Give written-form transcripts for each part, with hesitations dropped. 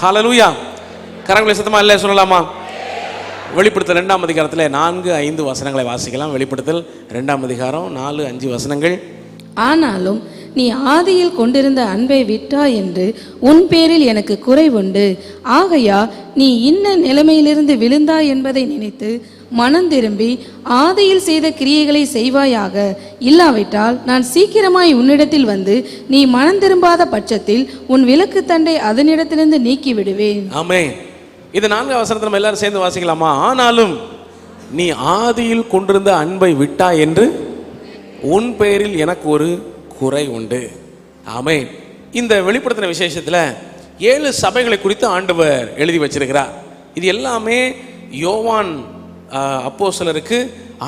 ஹல்லேலூயா. கரங்களை சத்தமா இல்லை சொல்லலாமா? வெளிப்படுத்தல் 2ஆம் அதிகாரத்தில் 4-5 வசனங்களை வாசிக்கலாம். வெளிப்படுத்தல் 2ஆம் அதிகாரம் 4-5 வசனங்கள். ஆனாலும் நீ ஆதியில் கொண்டிருந்த அன்பை விட்டாய் என்று உன் பேரில் எனக்கு குறைவுண்டு. ஆகையா நீ இன்ன நிலைமையிலிருந்து விழுந்தாய் என்பதை நினைத்து மனம் திரும்பி ஆதியில் செய்த கிரியைகளை செய்வாயாக. இல்லாவிட்டால் நான் சீக்கிரமாய் உன்னிடத்தில் வந்து நீ மனம் திரும்பாத பட்சத்தில் உன் விலக்கு தண்டை அதனிடத்திலிருந்து நீக்கி விடுவேன். ஆமென். இது 4 வசனத்தை நம்ம எல்லாரும் சேர்ந்து வாசிக்கலாமா? ஆனாலும் நீ ஆதியில் கொண்டிருந்த அன்பை விட்டாய் என்று உன் பெயரில் எனக்கு ஒரு குறை உண்டு. ஆமென். இந்த வெளிப்படுத்தின விசேஷத்தில் 7 சபைகளை குறித்து ஆண்டவர் எழுதி வச்சிருக்கிறார். இது எல்லாமே யோவான் அப்போஸ்தலருக்கு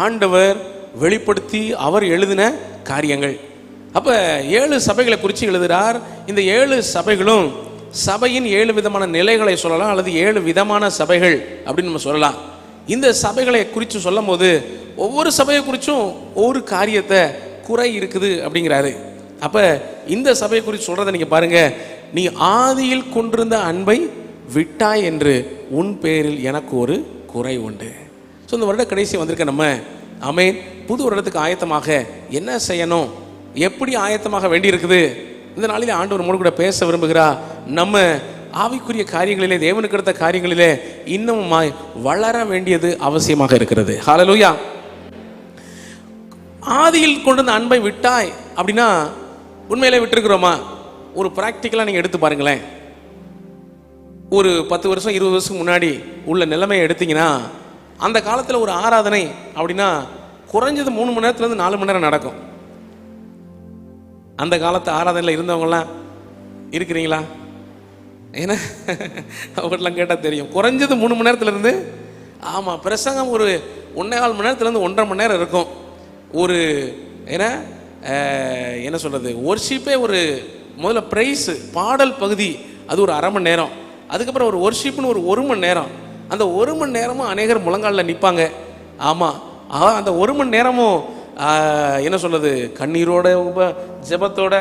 ஆண்டவர் வெளிப்படுத்தி அவர் எழுதின காரியங்கள். அப்ப 7 சபைகளை குறித்து எழுதுகிறார். இந்த 7 சபைகளும் சபையின் 7 விதமான நிலைகளை சொல்லலாம், அல்லது 7 விதமான சபைகள் அப்படின்னு நம்ம சொல்லலாம். இந்த சபைகளை குறித்து சொல்லும் போது ஒவ்வொரு சபையை குறித்தும் ஒவ்வொரு காரியத்தை குறை இருக்குது அப்படிங்கிறாரு. அப்ப இந்த சபையை குறித்து சொல்றதை நீங்க பாருங்க. நீ ஆதியில் கொண்டிருந்த அன்பை விட்டாய் என்று உன் பேரில் எனக்கு ஒரு குறை உண்டு. ஸோ இந்த வருட கடைசி வந்திருக்க நம்ம ஆமென், புது வருடத்துக்கு ஆயத்தமாக என்ன செய்யணும், எப்படி ஆயத்தமாக வேண்டி இருக்குது, இந்த நாளில் ஆண்டவர் மூணு கூட பேச விரும்புகிறா. நம்ம ஆவிக்குரிய காரியங்களிலே, தேவனுக்கு அடுத்த காரியங்களிலே இன்னமுமாய் வளர வேண்டியது அவசியமாக இருக்கிறது. ஹல்லேலூயா. ஆதியில் கொண்டு அன்பை விட்டாய் அப்படின்னா உண்மையிலே விட்டுருக்கிறோமா? ஒரு ப்ராக்டிக்கலாக நீங்கள் எடுத்து பாருங்களேன். ஒரு 10 வருஷம் 20 வருஷம் முன்னாடி உள்ள நிலைமையை எடுத்தீங்கன்னா, அந்த காலத்தில் ஒரு ஆராதனை அப்படின்னா குறைஞ்சது 3 மணி நேரத்துலேருந்து 4 மணி நேரம் நடக்கும். அந்த காலத்து ஆராதனையில் இருந்தவங்களாம் இருக்கிறீங்களா? ஏன்னா அவங்களாம் கேட்டால் தெரியும். குறைஞ்சது 3 மணி நேரத்துலேருந்து, ஆமாம், பிரசங்கம் ஒரு 1.25 மணி நேரத்துலேருந்து 1.5 மணி நேரம் இருக்கும். ஒரு என்ன சொல்கிறது, ஒர்ஷிப்பே ஒரு முதல்ல ப்ரைஸு பாடல் பகுதி அது ஒரு 1/2 மணி நேரம், அதுக்கப்புறம் ஒரு ஒர்ஷிப்னு ஒரு 1 மணி நேரம். அந்த 1 மணி நேரமும் அநேகர் முழங்காலில் நிற்பாங்க. ஆமாம், அந்த 1 மணி நேரமும் என்ன சொல்கிறது, கண்ணீரோட ஜெபத்தோட,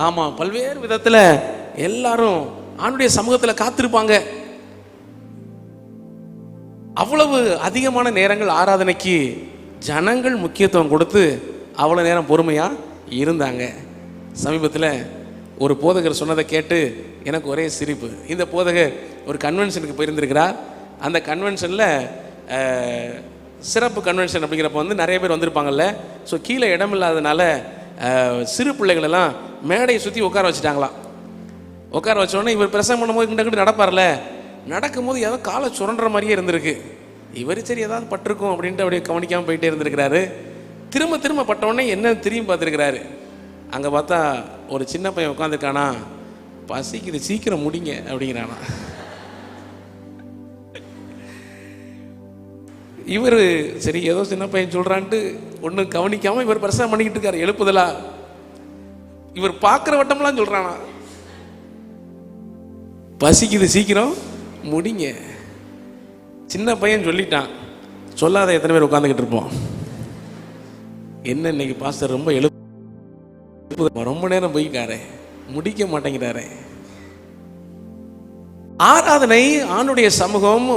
ஆமாம், பல்வேறு விதத்தில் எல்லாரும் ஆண்டுடைய சமூகத்தில் காத்திருப்பாங்க. அவ்வளவு அதிகமான நேரங்கள் ஆராதனைக்கு ஜனங்கள் முக்கியத்துவம் கொடுத்து அவ்வளோ நேரம் பொறுமையாக இருந்தாங்க. சமீபத்தில் ஒரு போதகர் சொன்னதை கேட்டு எனக்கு ஒரே சிரிப்பு. இந்த போதகர் ஒரு கன்வென்ஷனுக்கு போயிருந்திருக்கிறார். அந்த கன்வென்ஷனில் சிறப்பு கன்வென்ஷன் அப்படிங்கிறப்ப வந்து நிறைய பேர் வந்திருப்பாங்கல்ல. ஸோ கீழே இடம் இல்லாதனால சிறு பிள்ளைகளெல்லாம் மேடையை சுற்றி உட்கார வச்சுட்டாங்களாம். உட்கார வச்சோடனே இவர் பிரசங்கம் பண்ணும்போது கிட்ட நடப்பார்ல, நடக்கும்போது ஏதோ காலை சுரண்டுற மாதிரியே இருந்திருக்கு. இவர் சரி ஏதாவது பட்டிருக்கும் அப்படின்ட்டு அப்படியே கவனிக்காமல் போயிட்டே இருந்திருக்கிறாரு. திரும்ப திரும்ப பட்டவுடனே என்ன திரும்பி பார்த்துருக்கிறாரு. அங்கே பார்த்தா ஒரு சின்ன பையன் உட்காந்துருக்கானா, பசிக்குது சீக்கிரம் முடிங்க அப்படிங்கிறானா. இவர் சரி ஏதோ சின்ன பையன் சொல்கிறான்ட்டு ஒன்றும் கவனிக்காமல் இவர் பிரசங்கம் பண்ணிக்கிட்டு இருக்காரு. எழுப்புதலா இவர் பார்க்குற வட்டம்லாம் சொல்கிறானா, பசிக்குது சீக்கிரம் முடிங்க. சின்ன பையன் சொல்லிட்டான், சொல்லாத எத்தனை பேர் உட்காந்துக்கிட்டு இருப்போம். என்ன இன்னைக்கு பாஸ்டர் ரொம்ப ரொம்ப நேரம் போய்க்காரே, முடிக்க மாட்டேங்கிறாரே. ஆராதனை, ஆணுடைய சமூகம்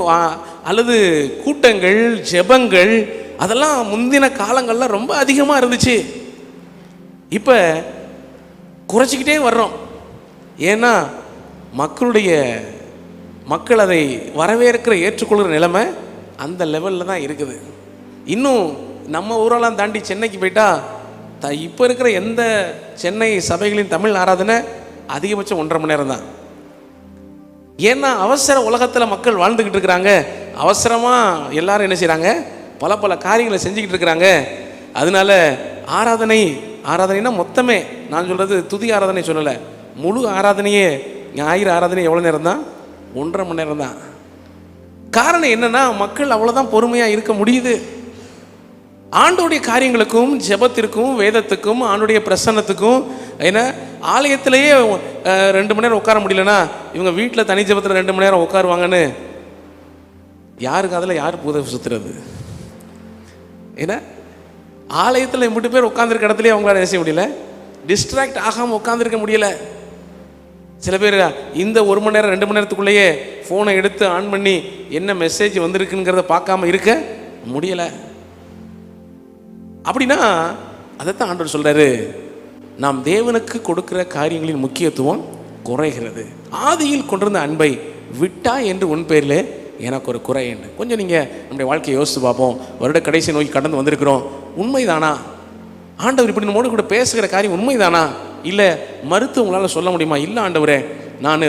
அல்லது கூட்டங்கள், ஜெபங்கள் அதெல்லாம் முந்தின காலங்கள்ல ரொம்ப அதிகமாக இருந்துச்சு. இப்போ குறைச்சிக்கிட்டே வர்றோம். ஏன்னா மக்கள் அதை வரவேற்கிற ஏற்றுக்கொள்கிற நிலைமை அந்த லெவலில் தான் இருக்குது. இன்னும் நம்ம ஊரெல்லாம் தாண்டி சென்னைக்கு போயிட்டா இப்போ இருக்கிற எந்த சென்னை சபைகளின் தமிழ் ஆராதனை அதிகபட்சம் 1.5 மணி நேரம் தான். ஏன்னா அவசர உலகத்தில் மக்கள் வாழ்ந்துக்கிட்டு இருக்கிறாங்க. அவசரமாக எல்லாரும் என்ன செய்கிறாங்க, பல காரியங்களை செஞ்சுக்கிட்டு இருக்கிறாங்க. அதனால ஆராதனைனா மொத்தமே, நான் சொல்கிறது துதி ஆராதனை சொல்லலை, முழு ஆராதனையே, ஞாயிறு ஆராதனை எவ்வளோ நேரம் தான்? 1.5 மணி நேரம் தான். காரணம் என்னன்னா, மக்கள் அவ்வளோதான் பொறுமையாக இருக்க முடியுது. ஆண்டோடைய காரியங்களுக்கும், ஜெபத்திற்கும், வேதத்துக்கும், ஆண்டுடைய பிரசன்னத்துக்கும், ஏன்னா ஆலயத்திலேயே 2 மணி நேரம் உட்கார முடியலன்னா இவங்க வீட்டில் தனி ஜெபத்தில் 2 மணி நேரம் உட்காருவாங்கன்னு யாருக்கு அதில் யார் பூத சுற்றுறது? ஏன்னா ஆலயத்தில் 3 பேர் உட்காந்துருக்க இடத்துலேயே அவங்களால செய்ய முடியல, டிஸ்ட்ராக்ட் ஆகாமல் உட்காந்துருக்க முடியல. சில பேர் இந்த 1 மணி நேரம் 2 மணி நேரத்துக்குள்ளேயே ஃபோனை எடுத்து ஆன் பண்ணி என்ன மெசேஜ் வந்திருக்குங்கிறத பார்க்காம இருக்க முடியலை. அப்படின்னா அதைத்தான் ஆண்டவர் சொல்றாரு, நாம் தேவனுக்கு கொடுக்கிற காரியங்களின் முக்கியத்துவம் குறைகிறது. ஆதியில் கொண்டிருந்த அன்பை விட்டா என்று உன் பேரில் எனக்கு ஒரு குறை என்று. கொஞ்சம் நீங்கள் நம்முடைய வாழ்க்கையை யோசித்து பார்ப்போம். வருட கடைசி நோக்கி கடந்து வந்திருக்கிறோம். உண்மைதானா? ஆண்டவர் இப்படி நம்மோடு கூட பேசுகிற காரியம் உண்மைதானா? இல்லை மறுத்து உங்களால் சொல்ல முடியுமா? இல்லை ஆண்டவரே, நான்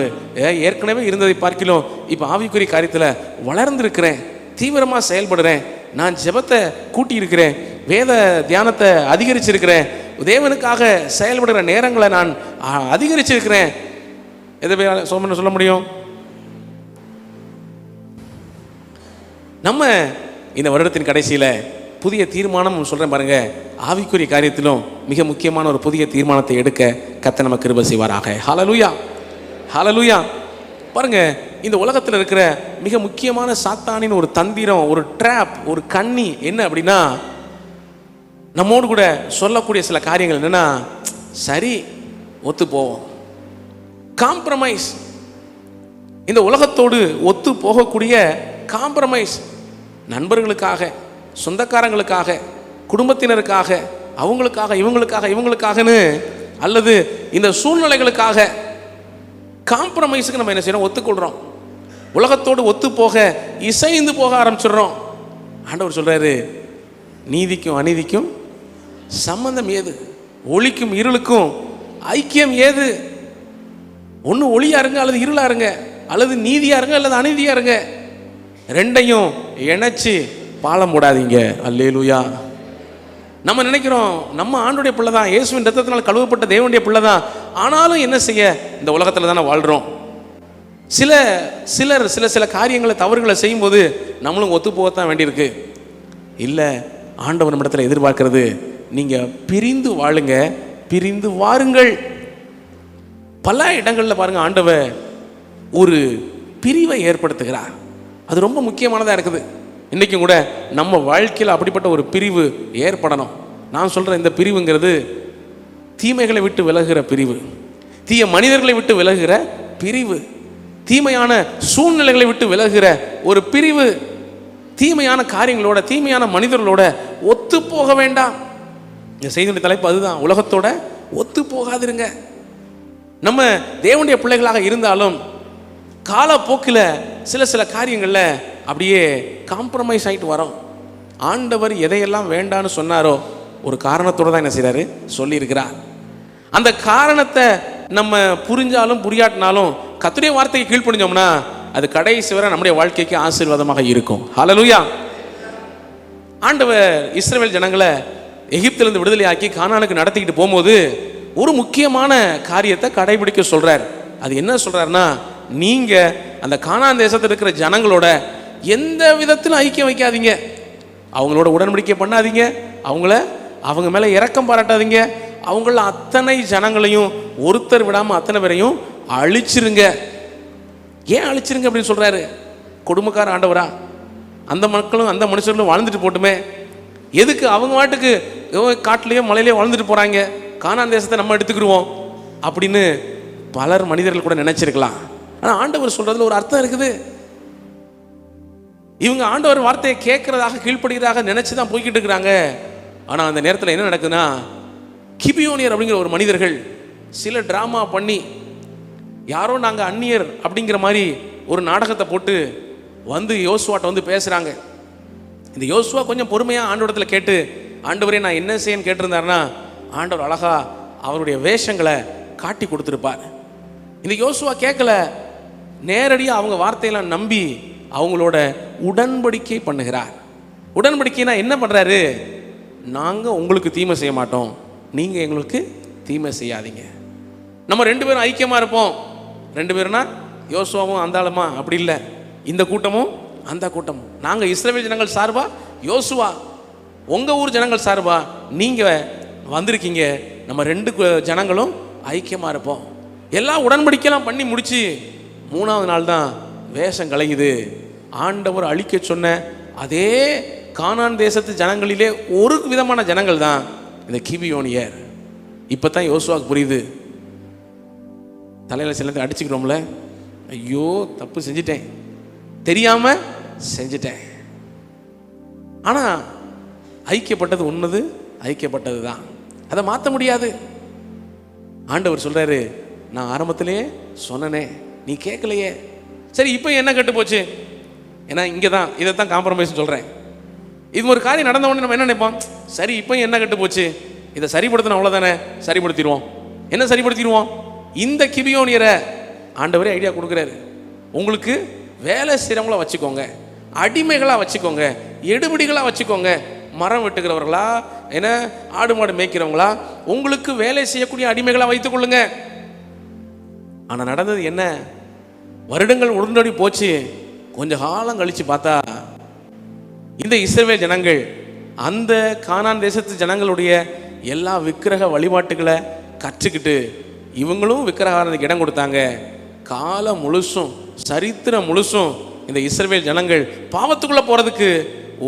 ஏற்கனவே இருந்ததை பார்க்கிலும் இப்போ ஆவிக்குரிய காரியத்தில் வளர்ந்துருக்கிறேன், தீவிரமாக செயல்படுறேன், நான் ஜெபத்தை கூட்டி இருக்கிறேன், வேத தியானத்தை அதிகரிச்சிருக்கிறேன், தேவனுக்காக செயல்படுகிற நேரங்களை நான் அதிகரிச்சிருக்கிறேன். எதை சொல்ல முடியும்? நம்ம இந்த வருடத்தின் கடைசியில் புதிய தீர்மானம் சொல்கிறேன் பாருங்க. ஆவிக்குரிய காரியத்திலும் மிக முக்கியமான ஒரு புதிய தீர்மானத்தை எடுக்க கர்த்தர் நமக்கு கிருபை செய்வாராக. ஹல்லேலூயா, ஹல்லேலூயா. பாருங்க, இந்த உலகத்தில் இருக்கிற மிக முக்கியமான சாத்தானின் ஒரு தந்திரம், ஒரு ட்ராப், ஒரு கண்ணி என்ன அப்படின்னா, நம்மோடு கூட சொல்லக்கூடிய சில காரியங்கள் என்னன்னா, சரி ஒத்து போவோம், காம்ப்ரமைஸ். இந்த உலகத்தோடு ஒத்து போகக்கூடிய காம்ப்ரமைஸ், நண்பர்களுக்காக, சொந்தக்காரங்களுக்காக, குடும்பத்தினருக்காக, அவங்களுக்காக இவங்களுக்காகன்னு, அல்லது இந்த சூழ்நிலைகளுக்காக காம்ப்ரமைஸுக்கு நம்ம என்ன செய்யறோம்? ஒத்துக்கொள்றோம். உலகத்தோடு ஒத்து போக, இசைந்து போக ஆரம்பிச்சிடுறோம். ஆண்டவர் சொல்றாரு, நீதிக்கும் அநீதிக்கும் சம்பந்தம் ஏது? ஒளிக்கும் இருளுக்கும் ஐக்கியம் ஏது? ஒன்று ஒளியா இருங்க அல்லது இருளா இருங்க, அல்லது நீதியா இருங்க அல்லது அநீதியா இருங்க, ரெண்டையும் இணைச்சு பாலம் போடாதீங்க. அல்லேலூயா. நம்ம நினைக்கிறோம் நம்ம ஆண்டுடைய பிள்ளை தான், இயேசுவின் ரத்தத்தினால் கழுவப்பட்ட தேவனுடைய பிள்ளை தான். ஆனாலும் என்ன செய்ய, இந்த உலகத்தில் தானே வாழ்கிறோம். சில காரியங்களை, தவறுகளை செய்யும்போது நம்மளும் ஒத்து போகத்தான் வேண்டியிருக்கு. இல்லை, ஆண்டவர் நம்மிடத்தில் எதிர்பார்க்கிறது, நீங்கள் பிரிந்து வாழுங்க, பிரிந்து வாருங்கள். பல இடங்களில் பாருங்கள், ஆண்டவர் ஒரு பிரிவை ஏற்படுத்துகிறார். அது ரொம்ப முக்கியமானதாக இருக்குது. இன்றைக்கும் கூட நம்ம வாழ்க்கையில் அப்படிப்பட்ட ஒரு பிரிவு ஏற்படணும். நான் சொல்கிற இந்த பிரிவுங்கிறது தீமைகளை விட்டு விலகுகிற பிரிவு, தீய மனிதர்களை விட்டு விலகுகிற பிரிவு, தீமையான சூழ்நிலைகளை விட்டு விலகுகிற ஒரு பிரிவு. தீமையான காரியங்களோட, தீமையான மனிதர்களோட ஒத்து போக வேண்டாம். இந்த செய்தியுடைய தலைப்பு அதுதான், உலகத்தோட ஒத்து போகாதிருங்க. நம்ம தேவனுடைய பிள்ளைகளாக இருந்தாலும் காலப்போக்கில் சில காரியங்களில் அப்படியே காம்ப்ரமைஸ் ஆகிட்டு வரோம். ஆண்டவர் எதையெல்லாம் வேண்டான்னு சொன்னாரோ ஒரு காரணத்தோடு தான் என்ன செய்கிறாரு? சொல்லியிருக்கிறார். அந்த காரணத்தை நம்ம புரிஞ்சாலும் புரியாட்டினாலும் கர்த்தருடைய வார்த்தைக்கு கீழ்ப்படிஞ்சோம்னா அது கடைசி வரை நம்முடைய வாழ்க்கைக்கு ஆசீர்வாதமாக இருக்கும். ஹல்லேலூயா. ஆண்டவர் இஸ்ரவேல் ஜனங்களை எகிப்திலிருந்து விடுதலையாக்கி கானானுக்கு நடத்திக்கிட்டு போகும்போது ஒரு முக்கியமான காரியத்தை கடைபிடிக்க சொல்றார். அது என்ன சொல்றாருன்னா, நீங்க அந்த கானான் தேசத்தில் இருக்கிற ஜனங்களோட எந்த விதத்திலும் ஐக்கியம் வைக்காதீங்க, அவங்களோட உடன்படிக்கை பண்ணாதீங்க, அவங்க மேல இரக்கம் பாராட்டாதீங்க, அவங்கள அத்தனை ஜனங்களையும் ஒருத்தர் விடாம அத்தனை பேரையும் அழிச்சிருங்க. ஏன் அழிச்சிருங்க அப்படின்னு சொல்றாரு? கொடுமைக்கார ஆண்டவரா? அந்த மக்களும் அந்த மனுஷர்களும் வாழ்ந்துட்டு போட்டுமே, எதுக்கு அவங்க வாட்டுக்கு காட்டிலேயோ மலையிலேயோ வாழ்ந்துட்டு போறாங்க, கானான் தேசத்தை நம்ம எடுத்துக்கிடுவோம் அப்படின்னு பலர் மனிதர்கள் கூட நினைச்சிருக்கலாம். ஆனால் ஆண்டவர் சொல்றதுல ஒரு அர்த்தம் இருக்குது. இவங்க ஆண்டவர் வார்த்தையை கேட்கறதாக, கீழ்ப்படுகிறதாக நினைச்சுதான் போய்கிட்டு இருக்கிறாங்க. ஆனால் அந்த நேரத்தில் என்ன நடக்குதுன்னா, கிபியோனியர் அப்படிங்கிற ஒரு மனிதர்கள் சில டிராமா பண்ணி, யாரோ நாங்கள் அந்நியர் அப்படிங்கிற மாதிரி ஒரு நாடகத்தை போட்டு வந்து யோசுவாட்ட வந்து பேசுகிறாங்க. இந்த யோசுவா கொஞ்சம் பொறுமையாக ஆண்டவரத்தில் கேட்டு, ஆண்டவரே நான் என்ன செய்யன்னு கேட்டிருந்தாருன்னா ஆண்டவர் அழகா அவருடைய வேஷங்களை காட்டி கொடுத்துருப்பார். இந்த யோசுவா கேட்கல, நேரடியாக அவங்க வார்த்தையெல்லாம் நம்பி அவங்களோட உடன்படிக்கை பண்ணுகிறார். உடன்படிக்கைனா என்ன பண்ணுறாரு? நாங்கள் உங்களுக்கு தீமை செய்ய மாட்டோம், நீங்கள் எங்களுக்கு தீமை செய்யாதீங்க, நம்ம 2 பேரும் ஐக்கியமாக இருப்போம். 2 பேருனா யோசுவாவும் அந்த ஆளுமா அப்படி இல்லை, இந்த கூட்டமும் அந்த கூட்டமும். நாங்கள் இஸ்ரவேல் ஜனங்கள் சார்பா யோசுவா, உங்கள் ஊர் ஜனங்கள் சார்பா நீங்கள் வந்திருக்கீங்க, நம்ம 2 ஜனங்களும் ஐக்கியமாக இருப்போம். எல்லாம் உடன்படிக்கைலாம் பண்ணி முடிச்சு 3ஆவது நாள் தான் வேஷம் கலையுது. ஆண்டவர் அழிக்க சொன்ன அதே கானான் தேசத்து ஜனங்களிலே ஒரு விதமான ஜனங்கள் தான் இந்த கிபியோனியர். இப்போ தான் யோசுவாவுக்கு புரியுது, தலையில் சில நேரத்தை அடிச்சுக்கிறோம்ல, ஐயோ தப்பு செஞ்சிட்டேன், தெரியாம செஞ்சிட்டேன். ஆனால் ஐக்கியப்பட்டது உண்மைது, ஐக்கியப்பட்டது தான், அதை மாற்ற முடியாது. ஆண்டவர் சொல்றாரு, நான் ஆரம்பத்திலேயே சொன்னனே, நீ கேட்கலையே. சரி, இப்போ என்ன கெட்டு போச்சு? ஏன்னா இங்கே தான் இதைத்தான் காம்ப்ரமைஸ் சொல்கிறேன். இது ஒரு காரியம் நடந்த உடனே நம்ம என்ன நினைப்போம்? சரி, இப்போ என்ன கெட்டு போச்சு, இதை சரிப்படுத்தணும், அவ்வளோதானே, சரிப்படுத்திடுவோம். என்ன சரிப்படுத்திடுவோம்? இந்த கிபியோனியரை ஆண்டவரே ஐடியா கொடுக்குறாரு, உங்களுக்கு வேலை செய்கிறவங்கள வச்சுக்கோங்க, அடிமைகளாக வச்சுக்கோங்க, எடுபடிகளாக வச்சுக்கோங்க, மரம் வெட்டுகிறவர்களா, என்ன ஆடு மாடு மேய்க்கிறவங்களா, உங்களுக்கு வேலை செய்யக்கூடிய அடிமைகளாக வைத்துக் கொள்ளுங்க. ஆனால் நடந்தது என்ன? வருடங்கள் உடனடி போச்சு. கொஞ்ச காலம் கழிச்சு பார்த்தா இந்த இஸ்ரவேல் ஜனங்கள் அந்த கானான் தேசத்து ஜனங்களுடைய எல்லா விக்கிரக வழிபாட்டுகளை கற்றுக்கிட்டு இவங்களும் விக்கிரகாரத்துக்கு இடம் கொடுத்தாங்க. காலம் முழுசும், சரித்திரம் முழுசும் இந்த இஸ்ரவேல் ஜனங்கள் பாவத்துக்குள்ள போறதுக்கு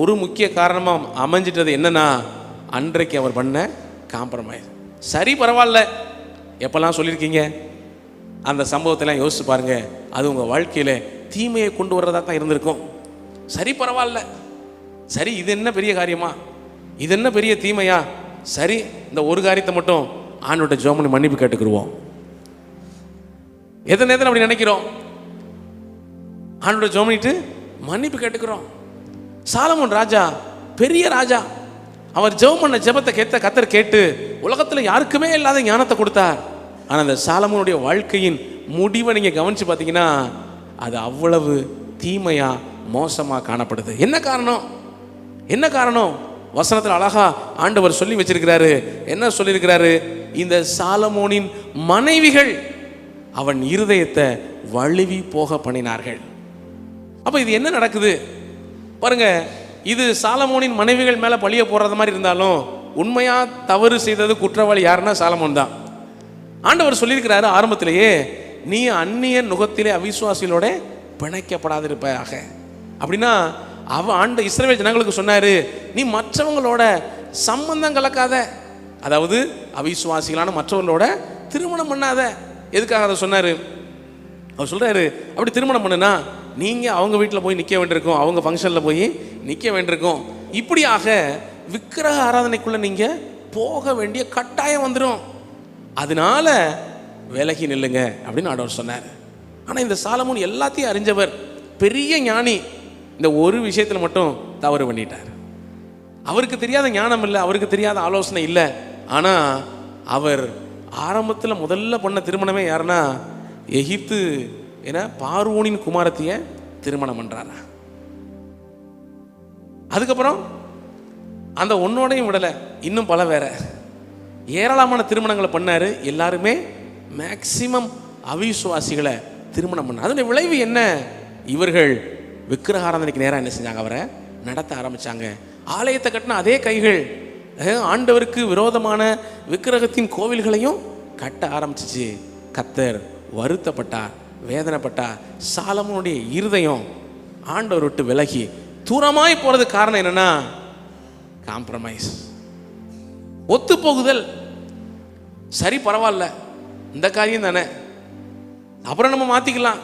ஒரு முக்கிய காரணமாக அமைஞ்சிட்டது என்னன்னா, அன்றைக்கு அவர் பண்ண காம்ப்ரமைஸ். சரி, பரவாயில்ல, எப்பெல்லாம் சொல்லியிருக்கீங்க அந்த சம்பவத்தெல்லாம் யோசிச்சு பாருங்க, அது உங்கள் வாழ்க்கையில் தீமையை கொண்டு வர்றதா தான் இருந்திருக்கும். சரி, பரவாயில்ல, சரி, இது என்ன பெரிய காரியமா, இது என்ன பெரிய தீமையா, சரி, இந்த ஒரு காரியத்தை மட்டும் ஆண்டோட ஜோமனி மன்னிப்பு கேட்டுக்கிடுவோம். எத்தனை நேரத்தில் அப்படி நினைக்கிறோம்? ஆண்டோட ஜோமனிட்டு மன்னிப்பு கேட்டுக்கிறோம். சாலமோன் ராஜா பெரிய ராஜா, அவர் ஜெபம் பண்ண ஜெபத்தை கர்த்தர் கேட்டு உலகத்தில் யாருக்குமே இல்லாத ஞானத்தை கொடுத்தார். ஆனால் அந்த சாலமோனுடைய வாழ்க்கையின் முடிவை நீங்கள் கவனித்து பார்த்தீங்கன்னா அது அவ்வளவு தீமையா மோசமாக காணப்படுது. என்ன காரணம்? என்ன காரணம்? வசனத்தில் அழகா ஆண்டவர் சொல்லி வச்சிருக்கிறாரு. என்ன சொல்லியிருக்கிறாரு? இந்த சாலமோனின் மனைவிகள் அவன் இருதயத்தை வழுவி போக பண்ணினார்கள். அப்போ இது என்ன நடக்குது பாருங்க. இது சாலமோனின் மனைவிகள் மேலே பழிய போடுறது மாதிரி இருந்தாலும் உண்மையா தவறு செய்தது குற்றவாளி யாருன்னா சாலமோன் தான். ஆண்டவர் சொல்லியிருக்கிறாரு ஆரம்பத்திலேயே, நீ அந்நிய நுகத்திலே அவிசுவாசிகளோட பிணைக்கப்படாதிருப்பாயாக. அப்படின்னா ஆண்ட இஸ்ரவேல் ஜனங்களுக்கு சொன்னாரு, நீ மற்றவங்களோட சம்பந்தம் கலக்காத, அதாவது அவிசுவாசிகளான மற்றவங்களோட திருமணம் பண்ணாத. எதுக்காக அதை சொன்னாரு? அவர் சொல்றாரு, அப்படி திருமணம் பண்ணுனா நீங்க அவங்க வீட்டில் போய் நிற்க வேண்டியிருக்கும், அவங்க ஃபங்க்ஷனில் போய் நிற்க வேண்டியிருக்கும். இப்படியாக விக்கிரக ஆராதனைக்குள்ள நீங்க போக வேண்டிய கட்டாயம் வந்துடும். அதனால விலகி நில்லுங்க அப்படின்னு ஆண்டவர் சொன்னார். ஆனால் இந்த சாலமோன் எல்லாத்தையும் அறிஞ்சவர், பெரிய ஞானி, இந்த ஒரு விஷயத்தில் மட்டும் தவறு பண்ணிட்டார். அவருக்கு தெரியாத ஞானம் இல்லை, அவருக்கு தெரியாத ஆலோசனை இல்லை. ஆனால் அவர் ஆரம்பத்தில் முதல்ல பண்ண திருமணமே யாருன்னா எகிப்து ஏன்னா பார்வோனின் குமாரத்திய திருமணம் பண்றாரா. அதுக்கப்புறம் அந்த ஒன்னோடையும் விடலை, இன்னும் பல வேற ஏராளமான திருமணங்களை பண்ணாரு. எல்லாருமே மேக்சிமம் அவிசுவாசிகளை திருமணம் பண்ண. அதனுடைய விளைவு என்ன? இவர்கள் விக்கிரகாராதனைக்கு நேராக என்ன செஞ்சாங்க? அவரை நடத்த ஆரம்பிச்சாங்க. ஆலயத்தை கட்டின அதே கைகள் ஆண்டவருக்கு விரோதமான விக்கிரகத்தின் கோவில்களையும் கட்ட ஆரம்பிச்சிச்சு. கர்த்தர் வருத்தப்பட்டார், வேதனைப்பட்டார். சாலமோனுடைய இருதயம் ஆண்டவர் விட்டு விலகி தூரமாய் போறதுக்கு காரணம் என்னன்னா காம்ப்ரமைஸ், ஒத்து போகுதல். சரி, பரவாயில்ல, இந்த காரியம் தானே, அப்புறம் நம்ம மாத்திக்கலாம்,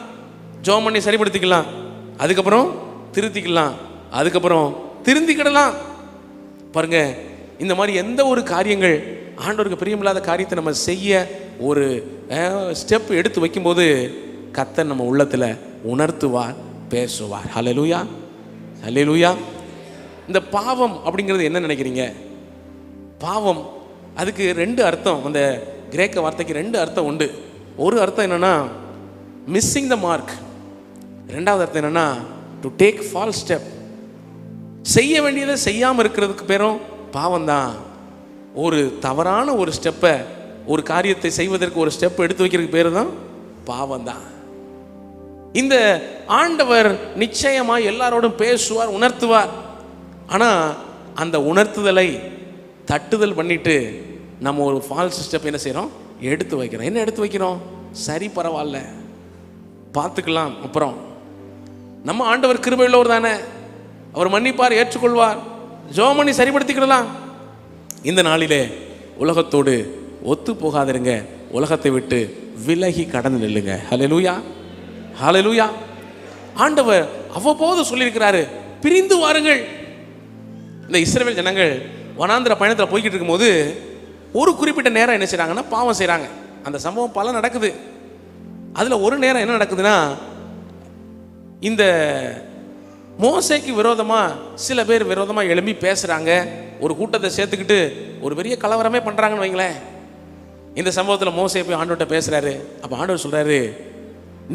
ஜெபம் பண்ணி சரிப்படுத்திக்கலாம், அதுக்கப்புறம் திருத்திக்கலாம், அதுக்கப்புறம் திருந்திக்கிடலாம். பாருங்க, இந்த மாதிரி எந்த ஒரு காரியங்கள் ஆண்டவருக்கு பிரியமில்லாத காரியத்தை நம்ம செய்ய ஒரு ஸ்டெப் எடுத்து வைக்கும்போது கர்த்தர் நம்ம உள்ளத்தில் உணர்த்துவார், பேசுவார். ஹல்லேலூயா, ஹல்லேலூயா. இந்த பாவம் அப்படிங்கிறது என்ன நினைக்கிறீங்க? பாவம், அதுக்கு ரெண்டு அர்த்தம், அந்த கிரேக்க வார்த்தைக்கு ரெண்டு அர்த்தம் உண்டு. ஒரு அர்த்தம் என்னன்னா மிஸ்ஸிங் த மார்க், ரெண்டாவது அர்த்தம் என்னன்னா டு டேக் ஃபால்ஸ் ஸ்டெப். செய்ய வேண்டியதை செய்யாமல் இருக்கிறதுக்கு பேரும் பாவம் தான். ஒரு தவறான ஒரு ஸ்டெப்பை, ஒரு காரியத்தை செய்வதற்கு ஒரு ஸ்டெப் எடுத்து வைக்கிறதுக்கு பேர் தான் பாவம் தான். இந்த ஆண்டவர் நிச்சயமாக எல்லாரோடும் பேசுவார், உணர்த்துவார். ஆனால் அந்த உணர்த்துதலை தட்டுதல் பண்ணிட்டு நம்ம ஒரு ஃபால்ஸ் ஸ்டெப் என்ன செய்கிறோம்? எடுத்து வைக்கிறோம். என்ன எடுத்து வைக்கிறோம்? சரி, பரவாயில்ல, பார்த்துக்கலாம், அப்புறம். நம்ம ஆண்டவர் கிருபையுள்ளவர் தானே, அவர் மன்னிப்பார், ஏற்றுக்கொள்வார், ஜெபம் பண்ணி சரிப்படுத்திக்கிடலாம். இந்த நாளிலே உலகத்தோடு ஒத்து போகாதிருங்க, உலகத்தை விட்டு விலகி கடந்து நில்லுங்க. ஹல்லேலூயா, ஹல்லேலூயா. ஆண்டவர் அவ்வப்போது சொல்லியிருக்கிறாரு, பிரிந்து வாருங்கள். இந்த இஸ்ரவேல் ஜனங்கள் வனாந்திர பயணத்தில் போய்கிட்டு இருக்கும்போது ஒரு குறிப்பிட்ட நேரம் என்ன செய்றாங்கன்னா பாவம் செய்கிறாங்க. அந்த சம்பவம் பல நடக்குது. அதில் ஒரு நேரம் என்ன நடக்குதுன்னா, இந்த மோசேக்கு விரோதமாக சில பேர் விரோதமாக எழும்பி பேசுகிறாங்க. ஒரு கூட்டத்தை சேர்த்துக்கிட்டு ஒரு பெரிய கலவரமே பண்ணுறாங்கன்னு வைங்களேன். இந்த சம்பவத்தில் மோசே போய் ஆண்டவர்கிட்ட பேசுகிறாரு. அப்போ ஆண்டவர் சொல்கிறாரு,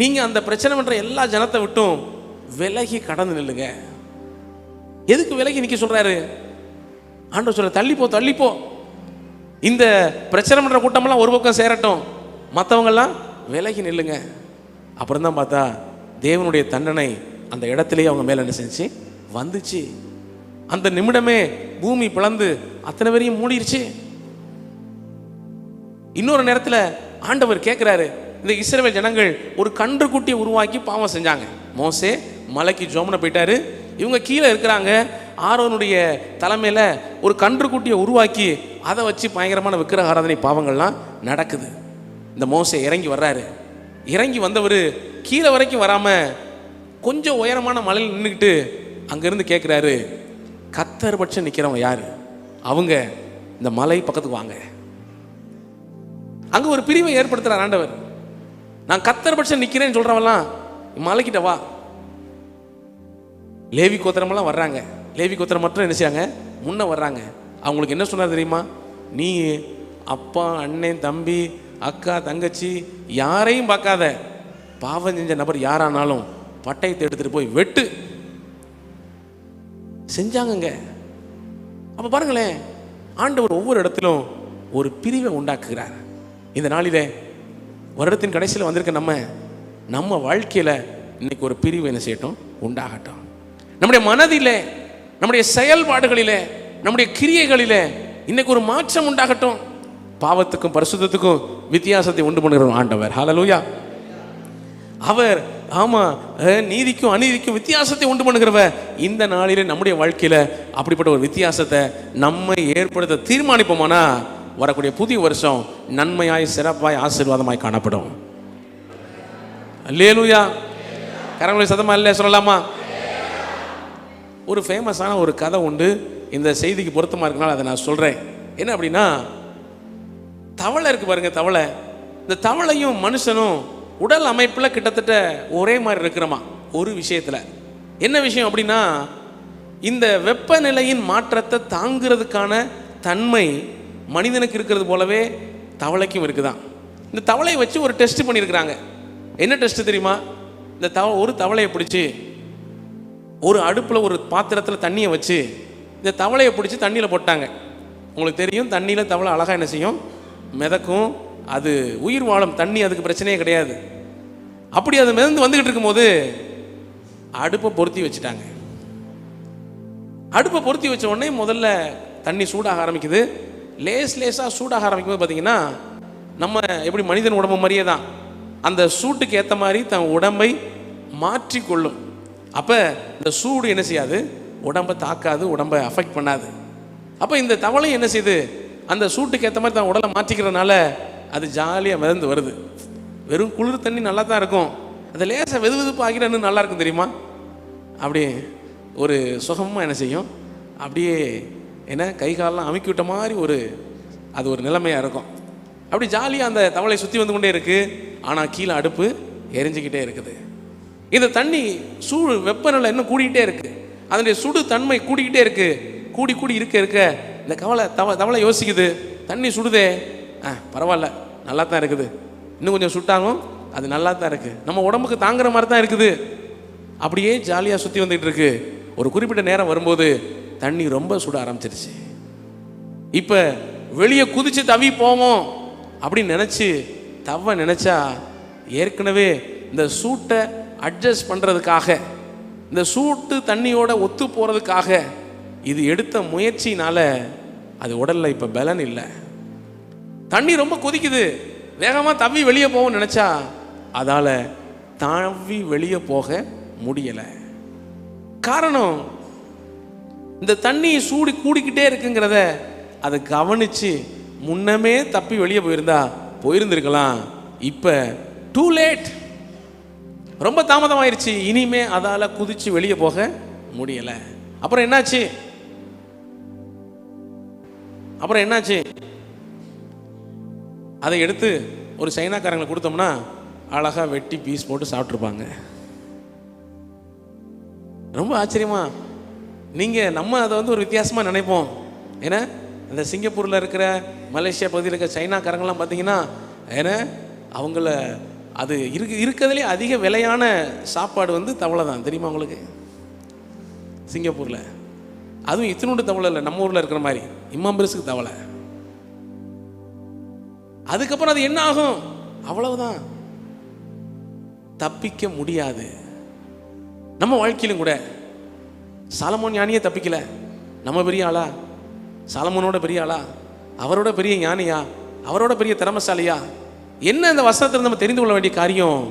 நீங்கள் அந்த பிரச்சனை பண்ணுற எல்லா ஜனத்தை விட்டும் விலகி கடந்து நில்லுங்க. எதுக்கு விலகி நிற்க சொல்கிறாரு? ஆண்டவர் சொல்கிறார், தள்ளிப்போ தள்ளிப்போ, இந்த பிரச்சனை பண்ணுற கூட்டமெல்லாம் ஒரு பக்கம் சேரட்டும், மற்றவங்கெல்லாம் விலகி நில்லுங்க. அப்புறம் தான் பார்த்தா தேவனுடைய தண்டனை அந்த இடத்துலயே அவங்க மேலே என்ன செஞ்சு வந்துச்சு. அந்த நிமிடமே பூமி பிளந்து அத்தனை பேரையும் மூடிருச்சு. இன்னொரு நேரத்தில் ஆண்டவர் கேட்குறாரு, இந்த இஸ்ரவேல் ஜனங்கள் ஒரு கன்றுக்குட்டியை உருவாக்கி பாவம் செஞ்சாங்க. மோசே மலைக்கு ஜோமனை போயிட்டாரு. இவங்க கீழே இருக்கிறாங்க. ஆரோனுடைய தலைமையில் ஒரு கன்றுக்குட்டியை உருவாக்கி அதை வச்சு பயங்கரமான விக்கிரக ஆராதனை பாவங்கள்லாம் நடக்குது. இந்த மோசே இறங்கி வர்றாரு. இறங்கி வந்தவர் கீழே வரைக்கும் வராமல் கொஞ்சம் உயரமான மலையில் நின்றுக்கிட்டு அங்கேருந்து கேட்குறாரு, கத்தர் பட்சம் நிற்கிறவங்க யார்? அவங்க இந்த மலை பக்கத்துக்கு வாங்க. அங்கே ஒரு பிரிவை ஏற்படுத்துகிறார் ஆண்டவர். நான் கத்தர் பட்சம் நிற்கிறேன்னு சொல்கிறவெல்லாம் மலைக்கிட்ட வா. லேவி கோத்திரமெல்லாம் வர்றாங்க. லேவி கோத்திரம் மட்டும் என்ன செய்யாங்க? முன்ன வர்றாங்க. அவங்களுக்கு என்ன சொன்னார் தெரியுமா? நீ அப்பா, அண்ணன், தம்பி, அக்கா, தங்கச்சி யாரையும் பார்க்காத, பாவம் செஞ்ச நபர் யாரானாலும் பட்டயத்தை எடுத்துட்டு போய் வெட்டு செஞ்சாங்க. அப்ப பாருங்களேன், ஆண்டவர் ஒவ்வொரு இடத்திலும் ஒரு பிரிவை உண்டாக்குகிறார். இந்த நாளிலே வருடத்தின் கடைசியில் வந்திருக்க நம்ம வாழ்க்கையில் இன்னைக்கு ஒரு பிரிவு என்ன செய்யட்டும்? உண்டாகட்டும். நம்முடைய மனதிலே, நம்முடைய செயல்பாடுகளிலே, நம்முடைய கிரியைகளிலே இன்னைக்கு ஒரு மாற்றம் உண்டாகட்டும். பாவத்துக்கும் பரிசுத்தத்துக்கும் வித்தியாசத்தை உண்டு பண்ணுகிற ஆண்டவர். ஹல்லேலூயா. அவர் நீதிக்கும் அநீதிக்கும் வித்தியாசத்தை உண்டு பண்ணுகிறவர். இந்த நாளிலே நம்முடைய வாழ்க்கையில அப்படிப்பட்ட ஒரு வித்தியாசத்தை நம்ம ஏற்படுத்த தீர்மானிப்போமானா வரக்கூடிய புதிய வருஷம் நன்மையாய், சிறப்பாய், ஆசீர்வாதமாய் காணப்படும். அல்லேலூயா. கரங்களை சத்தமா இல்லை சொல்லலாமா? ஒரு ஃபேமஸான ஒரு கதை உண்டு, இந்த செய்திக்கு பொருத்தமாக இருக்கனால அதை நான் சொல்கிறேன். என்ன அப்படின்னா, தவளை இருக்கு பாருங்க, தவளை. இந்த தவளையும் மனுஷனும் உடல் அமைப்பில் கிட்டத்தட்ட ஒரே மாதிரி இருக்கிறோமா ஒரு விஷயத்தில். என்ன விஷயம் அப்படின்னா, இந்த வெப்பநிலையின் மாற்றத்தை தாங்கிறதுக்கான தன்மை மனிதனுக்கு இருக்கிறது போலவே தவளைக்கும் இருக்குதான். இந்த தவளையை வச்சு ஒரு டெஸ்ட் பண்ணியிருக்கிறாங்க. என்ன டெஸ்ட் தெரியுமா? இந்த ஒரு தவளையை பிடிச்சி ஒரு அடுப்பில் ஒரு பாத்திரத்தில் தண்ணியை வச்சு இந்த தவளையை பிடிச்சி தண்ணியில் போட்டாங்க. உங்களுக்கு தெரியும், தண்ணியில் தவளை அழகாக என்ன செய்யும்? மிதக்கும். அது உயிர் வாழும் தண்ணி, அதுக்கு பிரச்சனையே கிடையாது. அப்படி அது மிதந்து வந்துக்கிட்டு இருக்கும்போது அடுப்பை பொருத்தி வச்சுட்டாங்க. அடுப்பை பொருத்தி வச்ச உடனே முதல்ல தண்ணி சூடாக ஆரம்பிக்குது. லேசாக சூடாக ஆரம்பிக்கும் போது பார்த்தீங்கன்னா, நம்ம எப்படி மனிதன் உடம்பு மாதிரியே தான் அந்த சூட்டுக்கு ஏற்ற மாதிரி தன் உடம்பை மாற்றிக்கொள்ளும். அப்போ இந்த சூடு என்ன செய்யாது? உடம்பை தாக்காது, உடம்பை அஃபெக்ட் பண்ணாது. அப்போ இந்த தவளை என்ன செய்யுது? அந்த சூட்டுக்கு ஏற்ற மாதிரி தன் உடலை மாற்றிக்கிறதுனால அது ஜாலியாக மிதந்து வருது. வெறும் குளிர் தண்ணி நல்லா தான் இருக்கும், அது லேசாக வெது வெதுப்பு ஆகிடன்னு நல்லா இருக்கும் தெரியுமா? அப்படியே ஒரு சுகமாக என்ன செய்யும்? அப்படியே என்ன கை காலெலாம் அமுக்கி விட்ட மாதிரி அது ஒரு நிலைமையாக இருக்கும். அப்படி ஜாலியாக அந்த தவளை சுற்றி வந்து கொண்டே இருக்குது. ஆனால் கீழே அடுப்பு எரிஞ்சிக்கிட்டே இருக்குது. இந்த தண்ணி சூடு வெப்பநிலை இன்னும் கூடிக்கிட்டே இருக்குது. அதனுடைய சுடு தன்மை கூடிக்கிட்டே இருக்குது. கூடி இருக்க இந்த தவளை யோசிக்குது, தண்ணி சுடுதே, பரவாயில்ல, நல்லா தான் இருக்குது, இன்னும் கொஞ்சம் சுட்டாலும் அது நல்லா தான் இருக்குது, நம்ம உடம்புக்கு தாங்குற மாதிரி தான் இருக்குது. அப்படியே ஜாலியாக சுற்றி வந்துக்கிட்டு இருக்கு. ஒரு குறிப்பிட்ட நேரம் வரும்போது தண்ணி ரொம்ப சுட ஆரம்பிச்சிருச்சு. இப்போ வெளியே குதிச்சு தவி போவோம் அப்படின்னு நினச்சா ஏற்கனவே இந்த சூட்டை அட்ஜஸ்ட் பண்ணுறதுக்காக, இந்த சூட்டு தண்ணியோட ஒத்து போகிறதுக்காக இது எடுத்த முயற்சினால அது உடலில் இப்போ பலன் இல்லை. தண்ணி ரொம்ப கொதிக்குது, வேகமாக தவி வெளியே போவோம்னு நினச்சா அதால் தவி வெளியே போக முடியலை. காரணம், இந்த தண்ணி சூடு கூடிக்கிட்டே இருக்குங்கிறத அதை கவனித்து முன்னமே தப்பி வெளியே போயிருந்திருக்கலாம். இப்போ டூ லேட், ரொம்ப தாமதமாயிருச்சு. இனிமே அதால குதிச்சு வெளியே போக முடியல. அப்புறம் என்னாச்சு? அதை எடுத்து ஒரு சைனாக்காரங்களை கொடுத்தோம்னா அழகா வெட்டி பீஸ் போட்டு சாப்பிட்ருப்பாங்க. ரொம்ப ஆச்சரியமா நம்ம அதை ஒரு வித்தியாசமாக நினைப்போம். ஏன்னா இந்த சிங்கப்பூரில் இருக்கிற, மலேசியா பகுதியில் இருக்கிற சைனாக்காரங்களாம் பார்த்தீங்கன்னா, ஏன்னா அவங்கள அது இருக்கிறதுலே அதிக விலையான சாப்பாடு தவளை தான். தெரியுமா உங்களுக்கு? சிங்கப்பூரில் அதுவும் இத்தினோண்டு தவளை இல்லை, நம்ம ஊரில் இருக்கிற மாதிரி இம்மாம்பெருசுக்கு தவளை. அதுக்கப்புறம் அது என்ன ஆகும்? அவ்வளவுதான், தப்பிக்க முடியாது. நம்ம வாழ்க்கையிலும் கூட சாலமோன் ஞானியே தப்பிக்கல. நம்ம பெரிய ஆளா? சாலமோனோட பெரிய ஆளா? அவரோட பெரிய ஞானியா? அவரோட பெரிய திறமசாலியா? என்ன இந்த வசனத்தில் நம்ம தெரிந்து கொள்ள வேண்டிய காரியம்?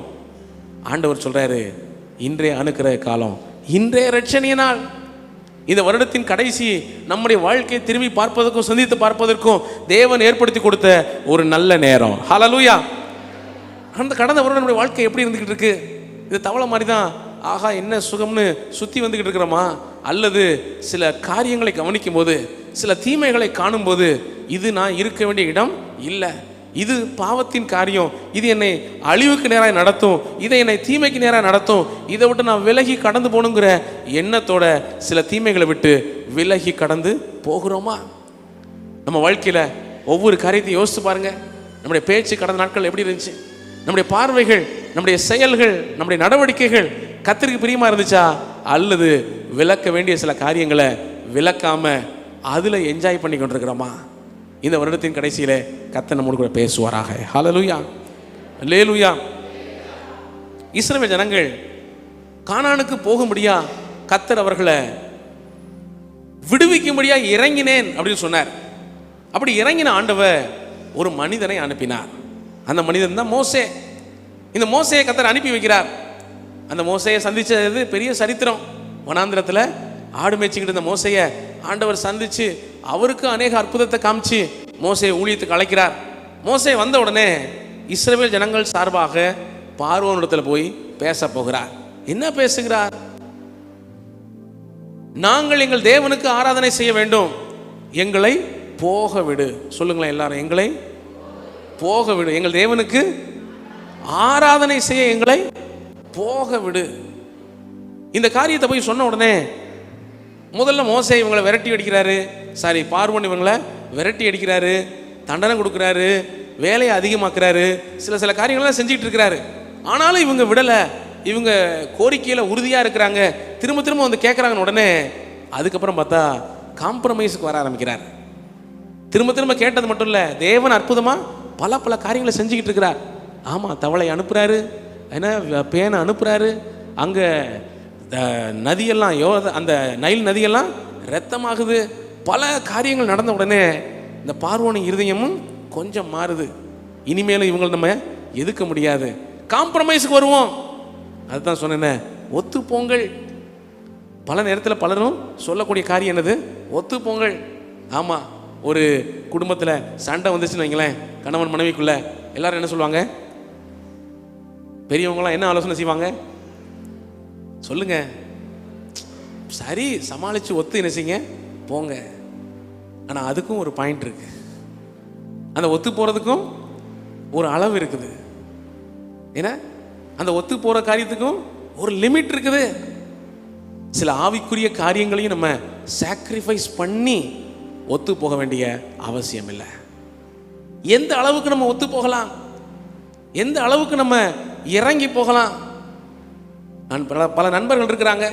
ஆண்டவர் சொல்றாரு, இன்றைய அனுக்கிற காலம், இன்றைய ரட்சணிய நாள், இந்த வருடத்தின் கடைசி நம்முடைய வாழ்க்கையை திரும்பி பார்ப்பதற்கும் சிந்தித்து பார்ப்பதற்கும் தேவன் ஏற்படுத்தி கொடுத்த ஒரு நல்ல நேரம். ஹல்லேலூயா. அந்த கடந்த வருடம் நம்முடைய வாழ்க்கை எப்படி இருந்துகிட்டு இருக்கு? இது தவளை மாதிரி தான், ஆகா என்ன சுகம்னு சுற்றி வந்துக்கிட்டு இருக்கிறோமா? அல்லது சில காரியங்களை கவனிக்கும் போது, சில தீமைகளை காணும்போது, இது நான் இருக்க வேண்டிய இடம் இல்லை, இது பாவத்தின் காரியம், இது என்னை அழிவுக்கு நேராக நடத்தும், இதை என்னை தீமைக்கு நேராக நடத்தும், இதை விட்டு நான் விலகி கடந்து போகணுங்கிற எண்ணத்தோட சில தீமைகளை விட்டு விலகி கடந்து போகிறோமா? நம்ம வாழ்க்கையில் ஒவ்வொரு காரியத்தையும் யோசித்து பாருங்க. நம்முடைய பேச்சு கடந்த நாட்கள் எப்படி இருந்துச்சு? நம்முடைய பார்வைகள், நம்முடைய செயல்கள், நம்முடைய நடவடிக்கைகள் கர்த்தருக்கு பிரியமா இருந்துச்சா? அல்லது விளக்க வேண்டிய சில காரியங்களை விளக்காம அதுல என்ஜாய் பண்ணி கொண்டிருக்கிறோமா? இந்த வருடத்தின் கடைசியில கர்த்தர் நம்மோடு கூட பேசுவாராக. ஹல்லேலூயா, அல்லேலூயா. இஸ்ரவேல் ஜனங்கள் கானானுக்கு போகும்படியா கர்த்தர் அவர்களை விடுவிக்கும்படியா இறங்கினேன் அப்படின்னு சொன்னார். அப்படி இறங்கின ஆண்டவர் ஒரு மனிதனை அனுப்பினார். அந்த மனிதன் தான் மோசே. இந்த மோசையை கர்த்தர் அனுப்பி வைக்கிறார். அந்த மோசையை சந்திச்சது பெரிய சரித்திரம். வனாந்திரத்தில் ஆடு மேய்ச்சிக்கிட்டு இருந்த மோசையை ஆண்டவர் சந்திச்சு அவருக்கு அநேக அற்புதத்தை காமிச்சு மோசையை ஊழியத்துக்கு அழைக்கிறார். மோசே வந்த உடனே இஸ்ரவேல் ஜனங்கள் சார்பாக பார்வோனிடத்தில் போய் பேச போகிறார். என்ன பேசுகிறார்? நாங்கள் எங்கள் தேவனுக்கு ஆராதனை செய்ய வேண்டும், எங்களை போக விடு. சொல்லுங்களேன் எல்லாரும், எங்களை போக விடு, எங்கள் தேவனுக்கு ஆராதனை செய்ய எங்களை போக விடு. இந்த காரியத்தை போய் சொன்ன உடனே முதல்ல மோசே இவங்களை விரட்டி அடிக்கிறாரு. பார்வோன் இவங்களை விரட்டி அடிக்கிறாரு, தண்டனை கொடுக்குறாரு, வேலையை அதிகமாக்குறாரு, சில காரியங்கள்லாம் செஞ்சுட்டு இருக்கிறாரு. ஆனாலும் இவங்க விடலை. இவங்க கோரிக்கையில் உறுதியாக இருக்கிறாங்க. திரும்ப திரும்ப வந்து கேட்குறாங்கன்னு உடனே அதுக்கப்புறம் பார்த்தா காம்ப்ரமைஸுக்கு வர ஆரம்பிக்கிறார். திரும்ப திரும்ப கேட்டது மட்டும் இல்லை, தேவன் அற்புதமாக பல காரியங்களை செஞ்சுக்கிட்டு இருக்கிறார். ஆமாம், தவளை அனுப்புகிறாரு, ஏன்னா பேனை அனுப்புகிறாரு, அங்கே நதியெல்லாம் அந்த நைல் நதியெல்லாம் ரத்தமாகுது. பல காரியங்கள் நடந்த உடனே இந்த பார்வோனின் இருதயமும் கொஞ்சம் மாறுது. இனிமேலும் இவங்களை நம்ம எதுக்க முடியாது, காம்ப்ரமைஸுக்கு வருவோம். அதுதான் சொன்னேன், ஒத்துப்போங்கள். பல நேரத்தில் பலரும் சொல்லக்கூடிய காரியம் என்னது? ஒத்துப்போங்கள். ஆமாம், ஒரு குடும்பத்தில் சண்டை வந்துச்சுன்னு வைங்களேன், கணவன் மனைவிக்குள்ள எல்லாரும் என்ன சொல்லுவாங்க? பெரியவங்களாம் என்ன ஆலோசனை செய்வாங்க? சொல்லுங்க. சரி, சமாளித்து ஒத்து என்ன செய்யுங்க, போங்க. ஆனால் அதுக்கும் ஒரு பாயிண்ட் இருக்கு. அந்த ஒத்து போகிறதுக்கும் ஒரு அளவு இருக்குது. ஏன்னா அந்த ஒத்து போகிற காரியத்துக்கும் ஒரு லிமிட் இருக்குது. சில ஆவிக்குரிய காரியங்களையும் நம்ம சாக்ரிஃபைஸ் பண்ணி ஒத்து போக வேண்டிய அவசியம் இல்லை. எந்த அளவுக்கு நம்ம ஒத்து போகலாம், எந்த அளவுக்கு நம்ம இறங்கி போகலாம். பல நண்பர்கள் இருக்கிறாங்க,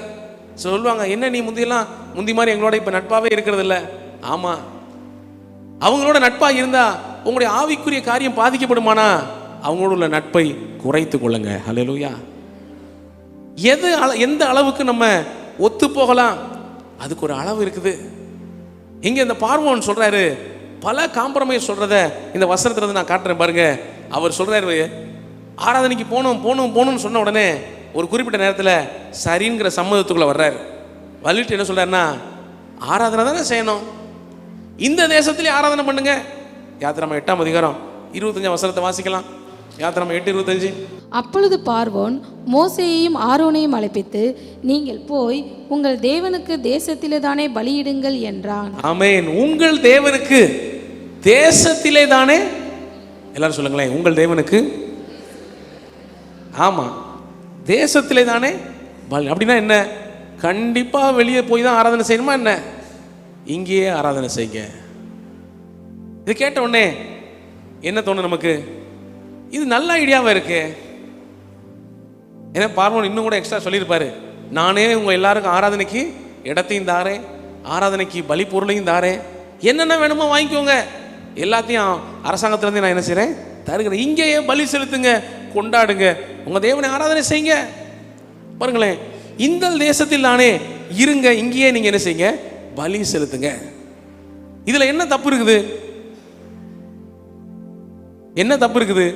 சொல்லுவாங்க, என்ன நீ முந்தி மாதிரி எங்களோட இப்போ நட்பாகவே இருக்கிறது இல்லை. ஆமாம், அவங்களோட நட்பாக இருந்தால் உங்களுடைய ஆவிக்குரிய காரியம் பாதிக்கப்படுமானா அவங்களோட உள்ள நட்பை குறைத்து கொள்ளுங்க. ஹல்லேலூயா. எந்த அளவுக்கு நம்ம ஒத்து போகலாம், அதுக்கு ஒரு அளவு இருக்குது. இங்கே இந்த பார்வோன் சொல்றாரு, பல காம்ப்ரமைஸ் சொல்றத இந்த வசனத்துல நான் காட்டுறேன் பாருங்க. அவர் சொல்றாரு, ஆராதனைக்கு போகணும்னு சொன்ன உடனே ஒரு குறிப்பிட்ட நேரத்தில் சரிங்கிற சம்மதத்துக்குள்ள வர்றாரு. வலிட்டு என்ன சொல்றாருன்னா, ஆராதனை தானே செய்யணும், இந்த தேசத்திலே ஆராதனை பண்ணுங்க. யாத்திராகமம் 8ஆம் அதிகாரம் 25ஆம் வசனத்தை வாசிக்கலாம். யாத்திராகமம் 8:25. அப்பொழுது பார்வோன் மோசேயையும் ஆரோனையும் அழைப்பித்து, நீங்கள் போய் உங்கள் தேவனுக்கு தேசத்திலே தானே பலியிடுங்கள் என்றான். ஆமென். உங்கள் தேவனுக்கு தேசத்திலே தானே, எல்லாரும் சொல்லுங்களேன், உங்கள் தேவனுக்கு. ஆமா, தேசத்திலே தானே பலி. அப்படின்னா என்ன? கண்டிப்பா வெளியே போய் தான் ஆராதனை செய்யணுமா என்ன? இங்கேயே ஆராதனை செய்யுங்க. இது கேட்ட உடனே என்ன தோணும் நமக்கு? இது நல்ல ஐடியாவா இருக்கு. ஏன்னா பார்வோன் இன்னும் கூட எக்ஸ்ட்ரா சொல்லியிருப்பாரு, நானே உங்க எல்லாருக்கும் ஆராதனைக்கு இடத்தையும் தாரேன், ஆராதனைக்கு பலி பொருளையும் தாரேன், என்னென்ன வேணுமோ வாங்கிக்கோங்க, எல்லாத்தையும் அரசாங்கத்திலேருந்து நான் என்ன செய்கிறேன், தருகிறேன், இங்கேயே பலி செலுத்துங்க, கொண்டாடுங்க, உங்க தேவனை ஆராதனை செய்யுங்க. பாருங்களேன், இந்த தேசத்தில் நானே இருங்க, இங்கேயே நீங்க என்ன செய்யுங்க, பலி செலுத்துங்க. இதுல என்ன தப்பு இருக்குது? என்ன தப்பு இருக்குது?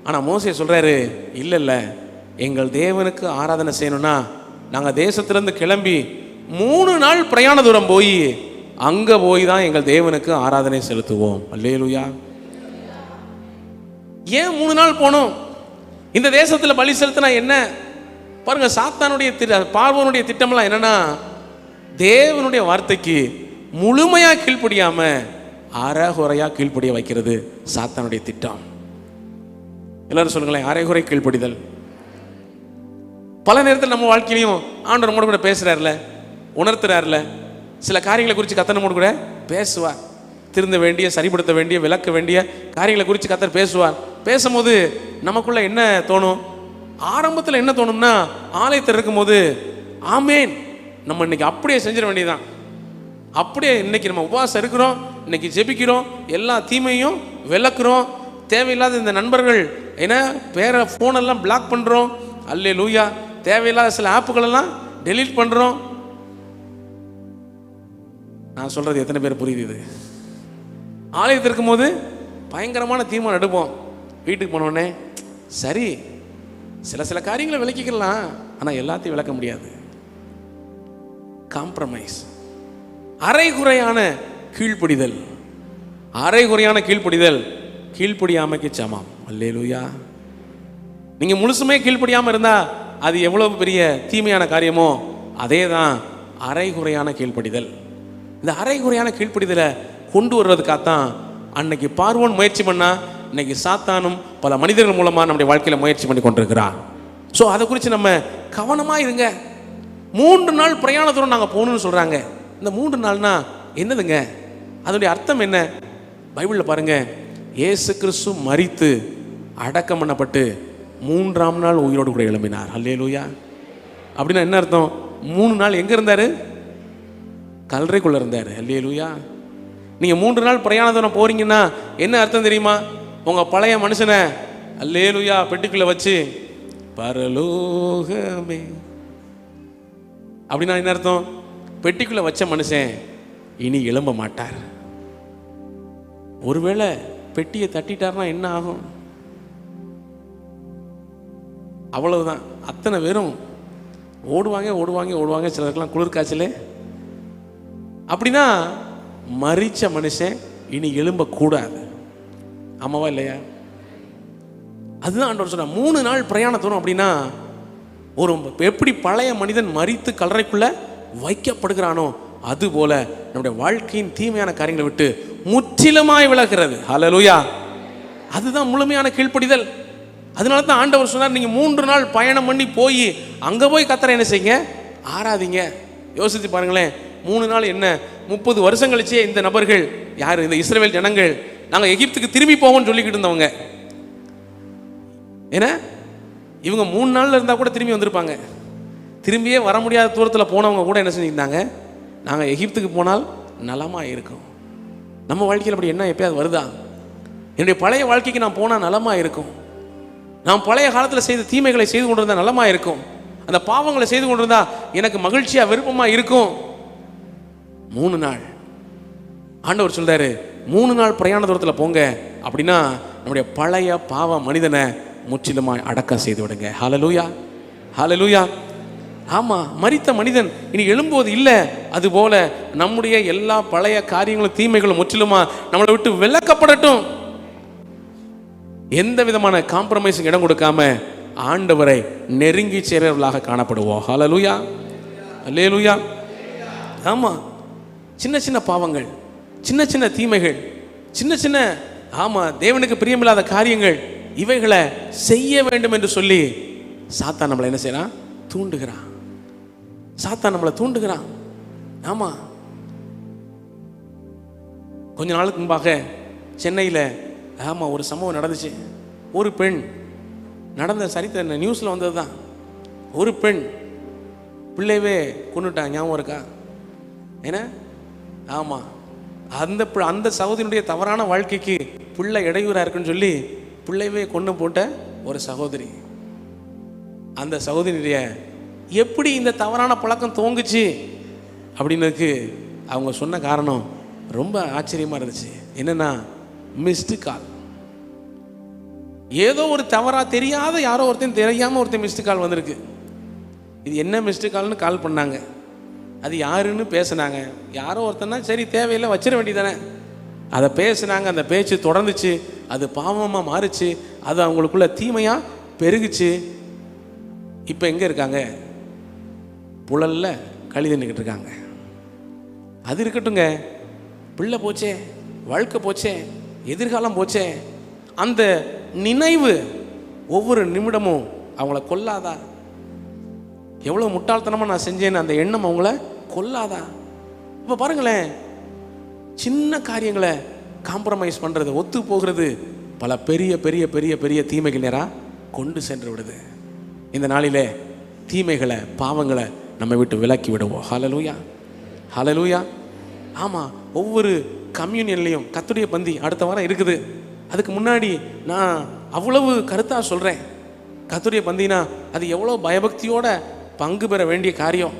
ஆனா மோசே சொல்றாரு, இல்ல இல்ல, எங்கள் தேவனுக்கு ஆராதனை செய்யணும்னா நாங்க தேசத்திலிருந்து கிளம்பி 3 நாள் பிரயாண தூரம் போய் அங்க போய் தான் எங்கள் தேவனுக்கு ஆராதனை செலுத்துவோம். அல்லேலூயா. ஏன் 3 நாள் போனோம்? இந்த தேசத்துல பலி செலுத்தினா என்ன? பாருங்க, சாத்தானுடைய பார்வோனுடைய திட்டம்லாம் என்னன்னா, தேவனுடைய வார்த்தைக்கு முழுமையா கீழ்ப்படியாம அரைகுறையா கீழ்ப்படிய வைக்கிறது சாத்தானுடைய திட்டம். எல்லாரும் சொல்லுங்களேன், அரைகுறை கீழ்ப்படிதல். பல நேரத்தில் நம்ம வாழ்க்கையிலையும் ஆண்டவர் நம்மோட கூட பேசுறாருல, உணர்த்துறாருல, சில காரியங்களை குறித்து கர்த்தர் நம்மோடு கூட பேசுவார். திருந்த வேண்டிய, சரிப்படுத்த வேண்டிய, விளக்க வேண்டிய காரியங்களை குறித்து கர்த்தர் பேசுவார். பேசும்போது நமக்குள்ள என்ன தோணும்? ஆரம்பத்தில் என்ன தோணும்னா, ஆலயத்தில் இருக்கும்போது ஆமேன், நம்ம இன்னைக்கு அப்படியே செஞ்சிட வேண்டியதுதான், அப்படியே இன்னைக்கு நம்ம உபவாசம் இருக்கிறோம், இன்னைக்கு ஜெபிக்கிறோம், எல்லா தீமையும் விளக்குறோம், தேவையில்லாத இந்த நண்பர்கள் ஏன்னா வேற ஃபோனெல்லாம் பிளாக் பண்ணுறோம், அல்லேலூயா, தேவையில்லாத சில ஆப்புகள் எல்லாம் டெலீட் பண்ணுறோம். நான் சொல்றது எத்தனை பேர் புரியுது? இது ஆலயத்தில் இருக்கும்போது பயங்கரமான தீர்மானம் எடுப்போம், வீட்டுக்கு போனோடனே சரி சில காரியங்களை விளக்கிக்கலாம், ஆனால் எல்லாத்தையும் விளக்க முடியாது. காம்ப்ரமைஸ், அரைகுறையான கீழ்ப்படிதல். அரைகுறையான கீழ்ப்படிதல் கீழ்ப்படியாமைக்கு சமம். அல்லேலூயா. நீங்க முழுசுமே கீழ்ப்படியாம இருந்தா அது எவ்வளவு பெரிய தீமையான காரியமோ அதே தான் அரைகுறையான கீழ்ப்படிதல். இந்த அரைகுறையான கீழ்ப்படிதலை கொண்டு வர்றதுக்காகத்தான் அன்னைக்கு பார்வோன் முயற்சி பண்ணா, இன்னைக்கு சாத்தானும் பல மனிதர்கள் மூலமா நம்முடைய வாழ்க்கையில முயற்சி பண்ணி கொண்டிருக்கிறான். ஸோ அதை குறித்து நம்ம கவனமா இருங்க. 3 நாள் பிரயாண தூரம் நாங்கள் போகணும்னு சொல்றாங்க. இந்த 3 நாள்னா என்னதுங்க? அதனுடைய அர்த்தம் என்ன? பைபிளில் பாருங்க, இயேசு கிறிஸ்து மரித்து அடக்கம் பண்ணப்பட்டு 3ஆம் நாள் உயிரோடு கூட எழும்பினார். அல்லேலூயா. அப்படின்னா என்ன அர்த்தம்? 3 நாள் எங்க இருந்தாரு? கல்லறைக்குள்ள இருந்தாரு. அல்லேலூயா. நீங்க 3 நாள் பிரயாண தூரம் போறீங்கன்னா என்ன அர்த்தம் தெரியுமா? உங்க பழைய மனுஷனை அல்லேலூயா பெட்டிக்குள்ள வச்சு பரலோகமே, அப்படின்னா என்ன அர்த்தம்? பெட்டிக்குள்ள வச்ச மனுஷன் இனி எழும்ப மாட்டார். ஒருவேளை பெட்டியை தட்டிட்டார்னா என்ன ஆகும்? அவ்வளவுதான். அத்தனை பேரும் ஓடுவாங்க. சிலருக்கெல்லாம் குளிர் காய்ச்சல். அப்படின்னா மரிச்ச மனுஷன் இனி எழும்ப கூடாது. ஆமாவா இல்லையா? அதுதான் ஆண்டவர் சொன்னார். 3 நாள் பிரயாண தூரம். அப்படின்னா ஒரு எப்படி பழைய மனிதன் மரித்து கல்லறைக்குள்ள வைக்கப்படுகிறானோ அதுபோல நம்முடைய வாழ்க்கையின் தீமையான காரியங்களை விட்டு முற்றிலுமாய் விலகிறது. ஹல்லேலூயா. அதுதான் முழுமையான கீழ்ப்படிதல். அதனால தான் ஆண்டவர் சொன்னார், நீங்க 3 நாள் பயணம் பண்ணி போய் அங்க போய் கர்த்தரை என்ன செய்யுங்க, ஆராதிங்க. யோசித்து பாருங்களேன், 3 நாள் என்ன, 30 வருஷம் கழிச்சே இந்த நபர்கள் யாரு? இந்த இஸ்ரவேல் ஜனங்கள் நாங்கள் எகிப்துக்கு திரும்பி போவோம்னு சொல்லிக்கிட்டு இருந்தவங்க. ஏன்னா இவங்க 3 நாள்ல இருந்தா கூட திரும்பி வந்திருப்பாங்க. திரும்பியே வர முடியாத தூரத்தில் போனவங்க கூட என்ன செஞ்சிருந்தாங்க, நாங்கள் எகிப்துக்கு போனால் நலமா இருக்கும். நம்ம வாழ்க்கையில் அப்படி என்ன எப்பயாவது வருதா? என்னுடைய பழைய வாழ்க்கைக்கு நான் போனால் நலமா இருக்கும், நான் பழைய காலத்தில் செய்த தீமைகளை செய்து கொண்டிருந்தா நலமா இருக்கும், அந்த பாவங்களை செய்து கொண்டிருந்தா எனக்கு மகிழ்ச்சியா விருப்பமா இருக்கும். 3 நாள் ஆண்டவர் சொல்றாரு, 3 நாள் பிரயாண தூரத்தில் போங்க. அப்படின்னா நம்முடைய பழைய பாவ மனிதனை முற்றிலுமாய் அடக்கம் செய்து விடுங்க. ஹல்லேலூயா, ஹல்லேலூயா. ஆமா, மரித்த மனிதன் இனி எழும்போது இல்லை. அதுபோல நம்முடைய எல்லா பழைய காரியங்களும் தீமைகளும் முற்றிலுமா நம்மளை விட்டு விலக்கப்படட்டும். எந்த விதமான காம்ப்ரமைஸுக்கு இடம் கொடுக்காம ஆண்டவரை நெருங்கி சேர்வர்களாக காணப்படுவோம். ஹல்லேலூயா, அல்லேலூயா. ஆமா, சின்ன சின்ன பாவங்கள், சின்ன சின்ன தீமைகள், சின்ன சின்ன தேவனுக்கு பிரியமில்லாத காரியங்கள், இவைகளை செய்ய வேண்டும் என்று சொல்லி சாத்தான் நம்மளை என்ன செய்யறான்? தூண்டுகிறான். சாத்தான் நம்மளை தூண்டுகிறான். ஆமா, கொஞ்ச நாளுக்கு முன்பாக சென்னையில் ஒரு சம்பவம் நடந்துச்சு. ஒரு பெண், நடந்த சரித்திர நியூஸில் வந்தது தான். ஒரு பெண் பிள்ளைவே கொண்டுட்டாங்க, ஞாபகம் இருக்கா? ஏன்னா ஆமாம், அந்த சகோதரியுடைய தவறான வாழ்க்கைக்கு பிள்ளை இடையூறாக இருக்குன்னு சொல்லி பிள்ளைவே கொண்டு போட்ட ஒரு சகோதரி. அந்த சகோதரியுடைய எப்படி இந்த தவறான பழக்கம் தோங்குச்சு அப்படின்னதுக்கு அவங்க சொன்ன காரணம் ரொம்ப ஆச்சரியமாக இருந்துச்சு. என்னன்னா, மிஸ்டு கால். ஏதோ ஒரு தவறா தெரியாத யாரோ ஒருத்தன் தெரியாமல் ஒருத்தன் மிஸ்டு கால் வந்திருக்கு. இது என்ன மிஸ்டு கால்னு கால் பண்ணாங்க. அது யாருன்னு பேசுனாங்க. யாரோ ஒருத்தனா சரி தேவையில்லை வச்சிட வேண்டியதானே. அதை பேசுனாங்க. அந்த பேச்சு தொடர்ந்துச்சு. அது பாவமாக மாறுச்சு. அது அவங்களுக்குள்ள தீமையாக பெருகுச்சு. இப்போ எங்கே இருக்காங்க? புழல்ல கழி தின்னுக்கிட்டு இருக்காங்க. அது இருக்கட்டுங்க, பிள்ளை போச்சே, வாழ்க்கை போச்சே, எதிர்காலம் போச்சே. அந்த நினைவு ஒவ்வொரு நிமிடமும் அவங்கள கொல்லாதா? எவ்வளோ முட்டாள்தனமாக நான் செஞ்சேன்னு அந்த எண்ணம் அவங்கள கொல்லாதா? இப்போ பாருங்களேன், சின்ன காரியங்களை காம்ப்ரமைஸ் பண்ணுறது, ஒத்து போகிறது பல பெரிய பெரிய பெரிய பெரிய தீமைகள் நேராக கொண்டு சென்று விடுது. இந்த நாளிலே தீமைகளை, பாவங்களை நம்ம விட்டு விலக்கி விடுவோம். ஹல்லேலூயா, ஹல்லேலூயா. ஆமாம், ஒவ்வொரு கம்யூனியன்லேயும் கர்த்தருடைய பந்தி அடுத்த வாரம் இருக்குது. அதுக்கு முன்னாடி நான் அவ்வளவு கருத்தாக சொல்கிறேன். கர்த்தருடைய பந்தினா அது எவ்வளோ பயபக்தியோட பங்கு பெற வேண்டிய காரியம்.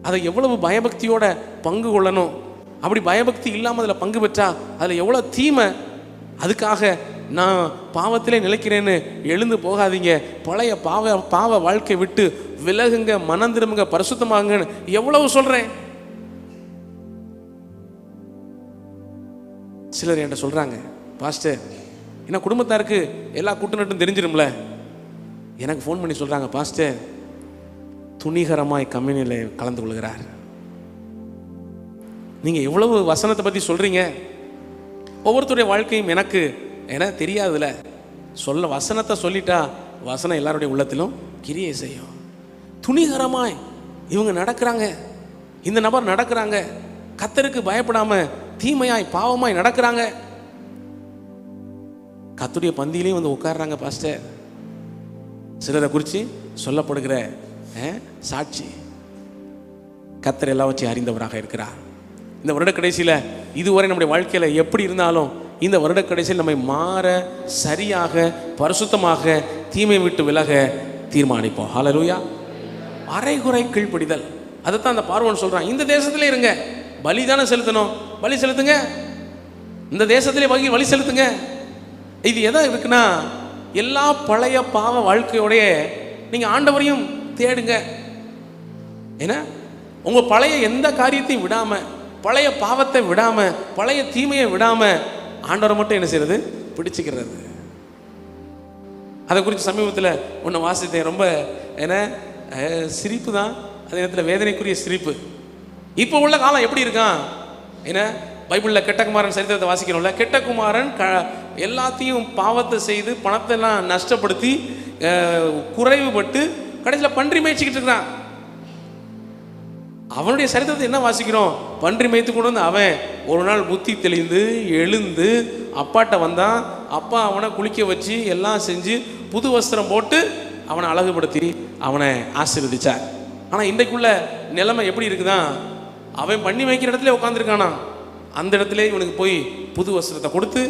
அதை எவ்வளவு பயபக்தியோட பங்கு கொள்ளணும். அப்படி பயபக்தி இல்லாமல் அதில் பங்கு பெற்றா அதில் எவ்வளோ தீமை. அதுக்காக நான் பாவத்திலே நிலைக்கிறேன்னு எழுந்து போகாதீங்க. பழைய பாவ வாழ்க்கை விட்டு விலகுங்க, மனம் திரும்புங்க, பரிசுத்தமாகுங்கன்னு எவ்வளவு சொல்கிறேன். சிலர் என்கிட்ட சொல்கிறாங்க, பாஸ்டர் என்ன குடும்பத்தாருக்கு எல்லா கூட்டணட்டும் தெரிஞ்சிடும்ல. எனக்கு ஃபோன் பண்ணி சொல்கிறாங்க, பாஸ்டர் துணிகரமாய் கம்யூனியில் கலந்து கொள்கிறார். நீங்கள் எவ்வளவு வசனத்தை பற்றி சொல்கிறீங்க. ஒவ்வொருத்தருடைய வாழ்க்கையும் எனக்கு தெரியாதுல. வசனத்தை சொல்லிட்டா வசனம் எல்லாருடைய உள்ளத்திலும் கிரியை செய்யும். துணிகரமாய் இவங்க நடக்கிறாங்க, இந்த நபர் நடக்கிறாங்க, கர்த்தருக்கு பயப்படாம தீமையாய் பாவமாய் நடக்கிறாங்க. கர்த்தருடைய பந்தியிலையும் வந்து உட்கார்றாங்க பாஸ்டர். சிலரை குறித்து சொல்லப்படுகிற சாட்சி, கர்த்தர் எல்லாம் வச்சு அறிந்தவராக இருக்கிறார். இந்த வருட கடைசியில் இதுவரை நம்முடைய வாழ்க்கையில் எப்படி இருந்தாலும் இந்த வருட கடைசியில் நம்மை மாற, சரியாக, பரிசுத்தமாக, தீமை விட்டு விலக தீர்மானிப்போம். ஹல்லேலூயா. அரைகுறை கீழ்ப்படிதல், அதைத்தான் அந்த பார்வோன் சொல்றான். இந்த தேசத்திலே இருங்க, பலி தானே செலுத்தணும், பலி செலுத்துங்க. இந்த தேசத்திலே பலி செலுத்துங்க. இது எதா இருக்குன்னா, எல்லா பழைய பாவ வாழ்க்கையோடைய நீங்க ஆண்டவரையும் தேடுங்க. ஏன்னா உங்க பழைய எந்த காரியத்தையும் விடாம, பழைய பாவத்தை விடாம, பழைய தீமையை விடாம ஆண்டவரை மட்டும் என்ன செய்யறது? பிடிச்சிக்கிறது. அதை குறித்து சமீபத்தில் ஒன்று வாசித்தேன். ரொம்ப சிரிப்பு தான், அதே நேரத்தில் வேதனைக்குரிய சிரிப்பு. இப்போ உள்ள காலம் எப்படி இருக்கான்? பைபிளில் கெட்டகுமாரன் சரித்திரத்தை வாசிக்கணும்ல. கெட்டகுமாரன் எல்லாத்தையும் பாவத்தை செய்து பணத்தை எல்லாம் நஷ்டப்படுத்தி குறைவுபட்டு கடைசியில் பன்றி மேய்ச்சிக்கிட்டு இருக்கிறான். அவனுடைய சரித்திரத்தை என்ன வாசிக்கிறோம்? பன்றி மேய்த்து கொண்டு வந்து அவன் ஒரு நாள் புத்தி தெளிந்து எழுந்து அப்பாட்ட வந்தான். அப்பா அவனை குளிக்க வச்சு எல்லாம் செஞ்சு புது வஸ்திரம் போட்டு அவனை அழகுபடுத்தி அவனை ஆசீர்வதிச்சார். ஆனால் இன்றைக்குள்ள நிலைமை எப்படி இருக்குதான்? அவன் பண்ணி வைக்கிற இடத்துல உட்காந்துருக்கானா, அந்த இடத்துல இவனுக்கு போய் புது வஸ்திரத்தை கொடுத்து,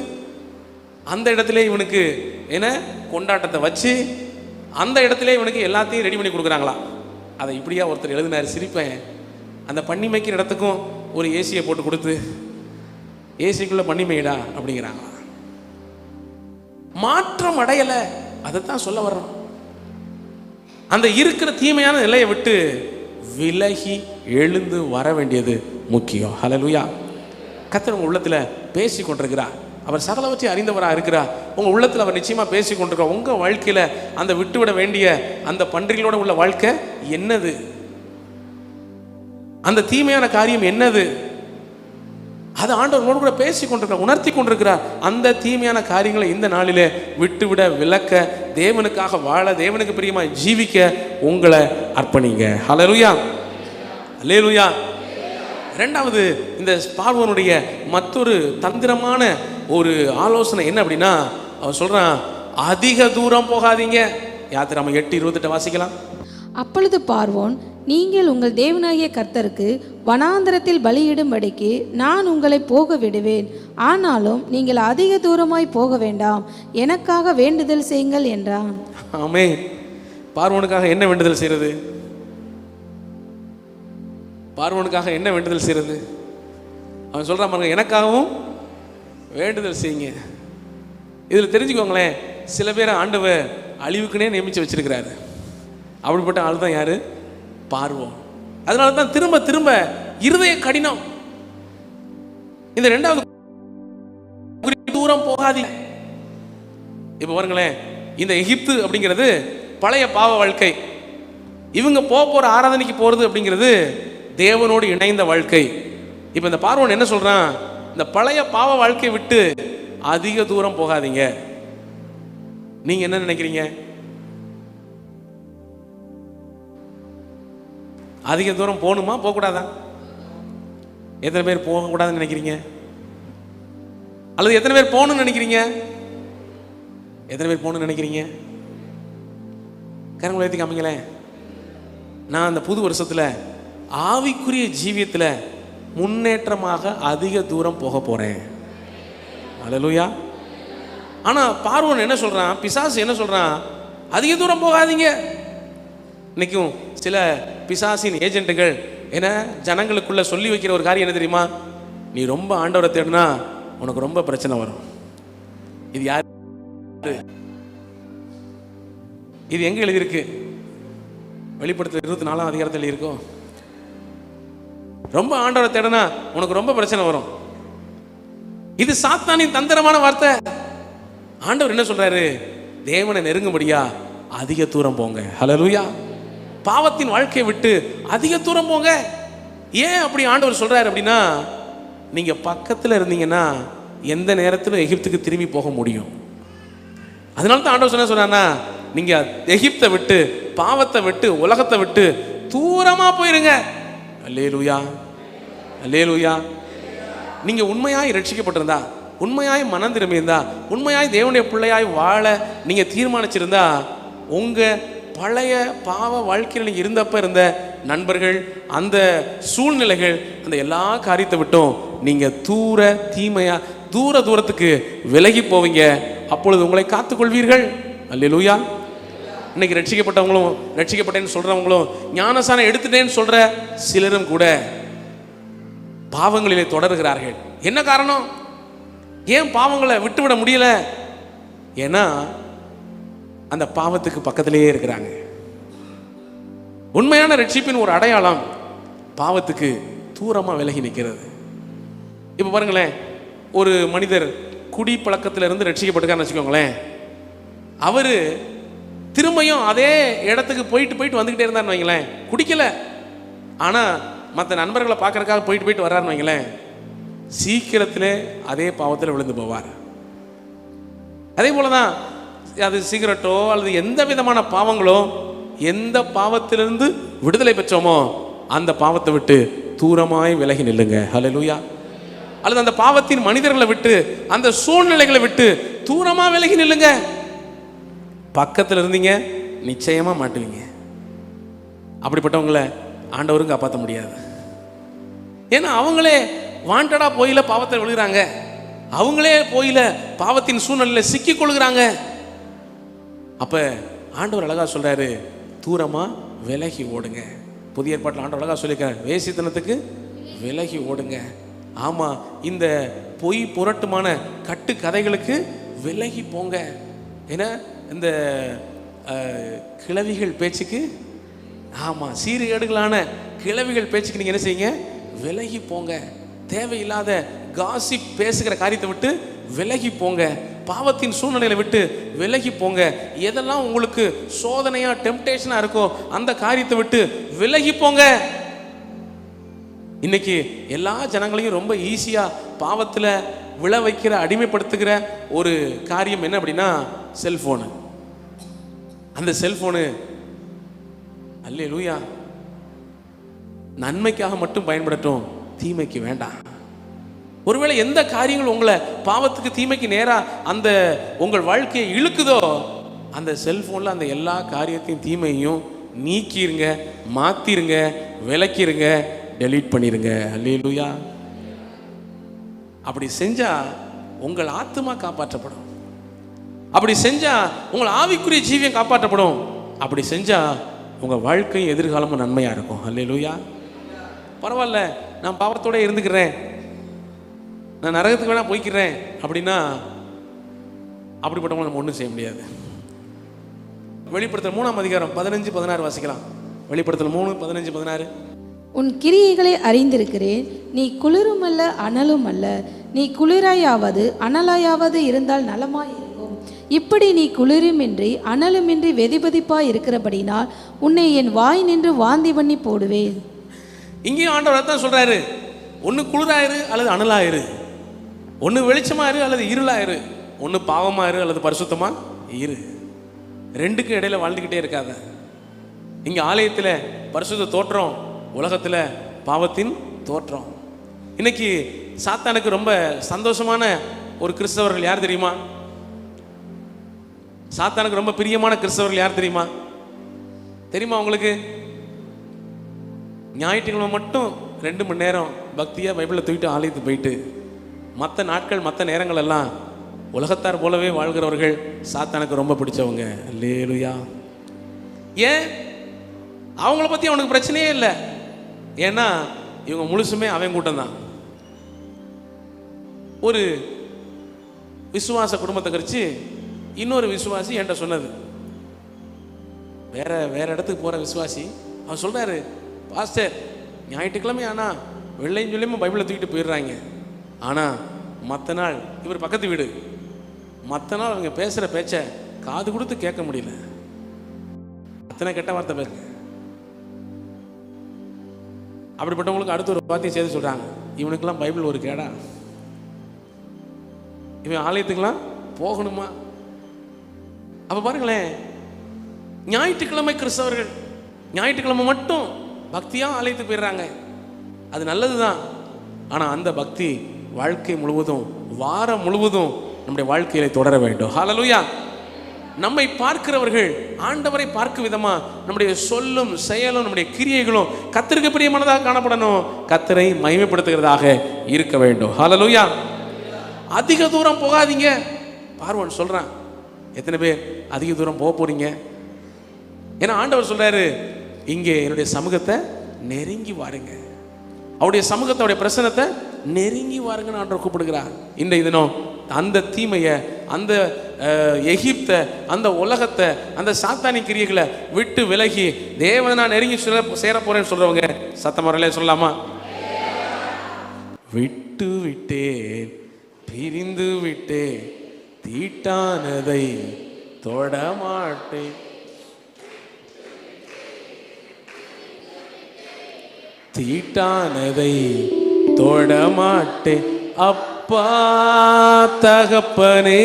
அந்த இடத்துல இவனுக்கு கொண்டாட்டத்தை வச்சு, அந்த இடத்துல இவனுக்கு எல்லாத்தையும் ரெடி பண்ணி கொடுக்குறாங்களா. அதை இப்படியா ஒருத்தர் எழுதினார், சிரிப்பேன். அந்த பண்ணி மேய்க்கிற இடத்துக்கும் ஒரு ஏசியை போட்டு கொடுத்து, ஏசிக்குள்ள பண்ணி மேய்டா அப்படிங்கிறாங்க. மாற்றம் அடையலை. அதைத்தான் சொல்ல வர்றோம். அந்த இருக்கிற தீமையான நிலையை விட்டு விலகி எழுந்து வர வேண்டியது முக்கியம். ஹல்லேலூயா. கர்த்தர் உங்க உள்ளத்தில் பேசி கொண்டிருக்கிறார். அவர் சகலவற்றை அறிந்தவராக இருக்கிறார். உங்கள் உள்ளத்தில் அவர் நிச்சயமாக பேசி கொண்டிருக்கிறார். உங்கள் வாழ்க்கையில் அந்த விட்டுவிட வேண்டிய அந்த பன்றிகளோட உள்ள வாழ்க்கை என்னது, அந்த தீமையான காரியம் என்னது, அது ஆண்டவரோடு கூட பேசி கொண்டிருக்கிறார், உணர்த்தி கொண்டிருக்கிறார். அந்த தீமையான காரியங்களை இந்த நாளிலே விட்டுவிட, விலக்க, தேவனுக்காக வாழ, தேவனுக்கு பிரியமாக ஜீவிக்க உங்களை அர்ப்பணிங்க. ஹல்லேலூயா, ஹல்லேலூயா. இரண்டாவது, இந்த பார்வோனுடைய மற்றொரு தந்திரமான ஒரு ஆலோசனை என்ன அப்படின்னா, அவன் சொல்றான், அதிக தூரம் போகாதீங்க. யாத்திராகமம் 8:28 வாசிக்கலாம். அப்பொழுது பார்வோன், நீங்கள் உங்கள் தேவனாகிய கர்த்தருக்கு வனாந்தரத்தில் பலியிடும்படிக்கு நான் உங்களை போக விடுவேன். ஆனாலும் நீங்கள் அதிக தூரமாய் போக வேண்டாம், எனக்காக வேண்டுதல் செய்யுங்கள் என்றான். ஆமென். பார்வோனுக்காக என்ன வேண்டுதல் செய்யறது? பார்வோனுக்காக என்ன வேண்டுதல் செய்யறது? அவன் சொல்றான் பாருங்க, எனக்காகவும் வேண்டுதல் செய்யுங்க. இதில் தெரிஞ்சுக்கோங்களேன், சில பேரை ஆண்டவர் அழிவுக்குனே நியமித்து வச்சிருக்கிறாரு. அப்படிப்பட்ட ஆள் தான் யாரு? பார்வோன். அதனால தான் திரும்ப திரும்ப இருதய கடினம். இந்த ரெண்டாவது தூரம் போகாதீங்க. இப்ப பாருங்களேன், இந்த எகிப்து அப்படிங்கிறது பழைய பாவ வாழ்க்கை. இவங்க போற ஆராதனைக்கு போறது அப்படிங்கிறது தேவனோடு இணைந்த வாழ்க்கை. இப்ப இந்த பார்வோன் என்ன சொல்றான், இந்த பழைய பாவ வாழ்க்கையை விட்டு அதிக தூரம் போகாதீங்க. நீங்க என்ன நினைக்கிறீங்க? அதிக தூரம் போகணுமா, போகக்கூடாதா? எத்தனை பேர் போகக்கூடாதுன்னு நினைக்கிறீங்க? அல்லது எத்தனை பேர் போகணும்னு நினைக்கிறீங்க? எத்தனை பேர் போகணும்னு நினைக்கிறீங்க? கரங்களை ஏற்றி காமிங்களேன். நான் அந்த புது வருஷத்தில் ஆவிக்குரிய ஜீவியத்தில் முன்னேற்றமாக அதிக தூரம் போக போறேன். அல்லேலூயா. ஆனா பார்வோன் என்ன சொல்றான், பிசாசு என்ன சொல்றான், அதிக தூரம் போகாதீங்க. இன்னைக்கும் சில பிசாசின் ஏஜென்ட்டுகள் என்ன ஜனங்களுக்குள்ள சொல்லி வைக்கிற ஒரு காரியம் என்ன தெரியுமா, நீ ரொம்ப ஆண்டவரை தேடினா உனக்கு ரொம்ப பிரச்சனை வரும். இது யாரு? இது எங்க எழுதியிருக்கு? வெளிப்படுத்தல் 24ஆம் அதிகாரத்தில் இருக்கும். ரொம்ப ஆண்டவரை தேடினா உனக்கு ரொம்ப பிரச்சனை வரும். இது சாத்தானின் தந்திரமான வார்த்தை. ஆண்டவர் என்ன சொல்றாரு, தேவனை நெருங்கும்படியா அதிக தூரம் போங்க. ஹல்லேலூயா. பாவத்தின் வாழ்க்கையை விட்டு அதிக தூரம் போங்க. ஏன் அப்படி ஆண்டவர் சொல்றாரு அப்படின்னா, நீங்க பக்கத்தில் இருந்தீங்கன்னா எந்த நேரத்திலும் எகிப்துக்கு திரும்பி போக முடியும். அதனால தான் ஆண்டவர் என்ன சொல்றாருன்னா, நீங்க எகிப்தை விட்டு, பாவத்தை விட்டு, உலகத்தை விட்டு தூரமா போயிருங்க. அல்லேலூயா, அல்லேலூயா. நீங்க உண்மையாய் ரட்சிக்கப்பட்டிருந்தா, உண்மையாய் மனம் திரும்பியிருந்தா, உண்மையாய் தேவனுடைய பிள்ளையாய் வாழ நீங்க தீர்மானிச்சிருந்தா, உங்க பழைய பாவ வாழ்க்கையில் நீங்க இருந்தப்ப இருந்த நண்பர்கள், அந்த சூழ்நிலைகள், அந்த எல்லா காரியத்தை விட்டும் நீங்க தீமையா தூரத்துக்கு விலகி போவீங்க. அப்பொழுது உங்களை காத்துக்கொள்வீர்கள். அல்லேலூயா. இன்னைக்கு ரட்சிக்கப்பட்டவங்களும், ரட்சிக்கப்பட்டேன்னு சொல்றவங்களும், ஞானசானம் எடுத்துட்டேன்னு சொல்ற சிலரும் கூட பாவங்களிலே தொடர்கிறார்கள். என்ன காரணம்? ஏன் பாவங்களை விட்டுவிட முடியல? ஏன்னா அந்த பாவத்துக்கு பக்கத்திலேயே இருக்கிறாங்க. உண்மையான ரட்சிப்பின் ஒரு அடையாளம் பாவத்துக்கு தூரமா விலகி நிற்கிறது. இப்ப பாருங்களேன், ஒரு மனிதர் குடி பழக்கத்தில இருந்து ரட்சிக்கப்பட்டிருக்காருன்னு வச்சுக்கோங்களேன். அவரு திரும்பியும் அதே இடத்துக்கு போயிட்டு வந்துகிட்டே இருந்தாருன்னு வைங்களேன். குடிக்கல, ஆனா மற்ற நண்பர்களை பார்க்கறதுக்காக போயிட்டு வர்றாருன்னு வைங்களேன். சீக்கிரத்திலே அதே பாவத்தில் விழுந்து போவார். அதே போலதான் அது சிகரெட்டோ அல்லது எந்த விதமான பாவங்களோ, எந்த பாவத்திலிருந்து விடுதலை பெற்றோமோ அந்த பாவத்தை விட்டு தூரமாய் விலகி நில்லுங்க. ஹல்லேலூயா. அல்லது அந்த பாவத்தின் மனிதர்களை விட்டு, அந்த சூழ்நிலைகளை விட்டு தூரமா விலகி நில்லுங்க. பக்கத்தில் இருந்தீங்க நிச்சயமா மாட்டுவீங்க. அப்படிப்பட்டவங்களை ஆண்டவரும் காப்பாற்ற முடியாது. ஏன்னா அவங்களே வாண்டடா போயில பாவத்தை விழுகிறாங்க, அவங்களே போயில பாவத்தின் சூழ்நிலையில சிக்கி கொள்கிறாங்க. அப்ப ஆண்டவர் அழகா சொல்றாரு, தூரமா விலகி ஓடுங்க. புதிய ஏற்பாட்டில் ஆண்டவர் அழகா சொல்லியிருக்காரு, வேசித்தனத்துக்கு விலகி ஓடுங்க. ஆமா, இந்த பொய் புரட்டுமான கட்டு கதைகளுக்கு விலகி போங்க. ஏன்னா இந்த கிழவிகள் பேச்சுக்கு, ஆமா சீர்கேடுகளான கிழவிகள் பேச்சுக்கு நீங்க என்ன செய்யுங்க, விலகி போங்க. தேவையில்லாத காசிப் பேசுகிற காரியத்தை விட்டு விலகி போங்க. பாவத்தின் சூழ்நிலையில விட்டு விலகி போங்க. எதெல்லாம் உங்களுக்கு சோதனையா டெம்டேஷனா இருக்கோ அந்த காரியத்தை விட்டு விலகி போங்க. இன்னைக்கு எல்லா ஜனங்களையும் ரொம்ப ஈஸியா பாவத்துல விழ வைக்கிற, அடிமைப்படுத்துகிற ஒரு காரியம் என்ன அப்படின்னா செல்போனு. அந்த செல்போனு அல்லேலூயா நன்மைக்காக மட்டும் பயன்படட்டும், தீமைக்கு வேண்டாம். ஒருவேளை எந்த காரியங்கள் உங்களை பாவத்துக்கு தீமைக்கு நேரா அந்த உங்கள் வாழ்க்கையை இழுக்குதோ அந்த செல்போன்ல அந்த எல்லா காரியத்தையும் தீமையும் நீக்கிருங்க, மாத்திருங்க, விலக்கிருங்க, டெலீட் பண்ணிருங்க. அல்லேலூயா. அப்படி செஞ்சா உங்கள் ஆத்துமா காப்பாற்றப்படும். அப்படி செஞ்சா உங்கள் ஆவிக்குரிய ஜீவியம் காப்பாற்றப்படும். அப்படி செஞ்சா உங்க வாழ்க்கை எதிர்காலமும் நன்மையா இருக்கும். அல்லேலூயா. பரவாயில்ல, நான் பாவத்தோட இருந்துக்கிறேன், நான் நரகத்துக்கு வேணா போய்க்கிறேன் அப்படின்னா அப்படிப்பட்டவங்க நம்ம ஒன்றும் செய்ய முடியாது. வெளிப்படுத்தல் 3ஆம் அதிகாரம் 15-16 வாசிக்கலாம். வெளிப்படுத்தல் 3:15-16. உன் கிரியைகளை அறிந்திருக்கிறேன். நீ குளிரும் அல்ல அனலும் அல்ல. நீ குளிராயாவது அனலாயாவது இருந்தால் நலமாயிருக்கும். இப்படி நீ குளிருமின்றி அனலுமின்றி வெதிபதிப்பாய் இருக்கிறபடினால் உன்னை என் வாய் நின்று வாந்தி பண்ணி போடுவேன். இங்கேயும் ஆண்டவர் தான் சொல்றாரு, ஒன்று குளிராயிரு அல்லது அனலாயிரு, ஒன்று வெளிச்சமாயிரு அல்லது இருளாயிரு, ஒன்று பாவமாயிரு அல்லது பரிசுத்தமா இரு. ரெண்டுக்கு இடையில வாழ்ந்துக்கிட்டே இருக்காத. இங்க ஆலயத்தில் பரிசுத்த தோற்றம், உலகத்தில் பாவத்தின் தோற்றம். இன்னைக்கு சாத்தானுக்கு ரொம்ப சந்தோஷமான ஒரு கிறிஸ்தவர்கள் யார் தெரியுமா? சாத்தானுக்கு ரொம்ப பிரியமான கிறிஸ்தவர்கள் யார் தெரியுமா? தெரியுமா உங்களுக்கு? ஞாயிற்றுக்கிழமை மட்டும் 2 மணி நேரம் பக்தியாக பைபிளை தூக்கிட்டு ஆலயத்துக்கு போயிட்டு மற்ற நாட்கள் மற்ற நேரங்கள் எல்லாம் உலகத்தார் போலவே வாழ்கிறவர்கள் சாத்தானுக்கு ரொம்ப பிடிச்சவங்க. அல்லேலூயா. ஏன்? அவங்கள பற்றி அவனுக்கு பிரச்சனையே இல்லை. ஏன்னா இவங்க முழுசுமே அவன் கூட்டம் தான். ஒரு விசுவாச குடும்பத்தை குறித்து இன்னொரு விசுவாசி என்கிட்ட சொன்னது. வேற இடத்துக்கு போகிற விசுவாசி அவர் சொல்கிறாரு, பாஸ்டர் ஞாயிற்றுக்கிழமை ஆனால் வெள்ளையும் சொல்லியுமே பைபிளை தூக்கிட்டு போயிடுறாங்க, ஆனால் மற்ற நாள் இவர் பக்கத்து வீடு, மற்ற நாள் அவங்க பேசுகிற பேச்சை காது கொடுத்து கேட்க முடியல. அத்தனை கெட்ட வார்த்தை பேசுங்க. அப்படிப்பட்டவங்களுக்கு அடுத்த ஒரு வார்த்தையை சேர்த்து சொல்கிறாங்க, இவனுக்கெல்லாம் பைபிள் ஒரு கேடா, இவன் ஆலயத்துக்கெல்லாம் போகணுமா? அப்போ பாருங்களேன், ஞாயிற்றுக்கிழமை கிறிஸ்தவர்கள் ஞாயிற்றுக்கிழமை மட்டும் பக்தியாக ஆலயத்துக்கு போயிடுறாங்க. அது நல்லது தான். ஆனால் அந்த பக்தி வாழ்க்கை முழுவதும், வாரம் முழுவதும் நம்முடைய வாழ்க்கையில தொடர வேண்டும். ஹல்லேலூயா. நம்மை பார்க்கிறவர்கள் ஆண்டவரை பார்க்கும் விதமா நம்முடைய சொல்லும் செயலும் நம்முடைய கிரியைகளும் கர்த்தருக்கு பிரியமானதாக காணப்படணும், கர்த்தரை மகிமைப்படுத்துகிறதாக இருக்க வேண்டும். ஹல்லேலூயா. அதிக தூரம் போகாதீங்க. பார்வன் சொல்றான், எத்தனை பேர் அதிக தூரம் போக போறீங்க? ஏன்னா ஆண்டவர் சொல்றாரு, இங்கே என்னுடைய சமூகத்தை நெருங்கி வாருங்க, அவருடைய சமூகத்தை, அவருடைய பிரசன்னத்தை நெருங்கி வாருங்கன்னு ஆண்டவர் கூப்பிடுகிறார். இன்றைய தினம் அந்த தீமையை, அந்த எகிப்தை, அந்த உலகத்தை, அந்த சாத்தானி கிரியைகளை விட்டு விலகி தேவனை நான் நெருங்கி சேர போறேன்னு சொல்றவங்க சத்தமரலே சொல்லலாமா? விட்டு விட்டேன், பிரிந்து விட்டேன், தீட்டானதை தொடமாட்டேன், தீட்டானதை தொடமாட்டேன். அப்பா தகப்பனே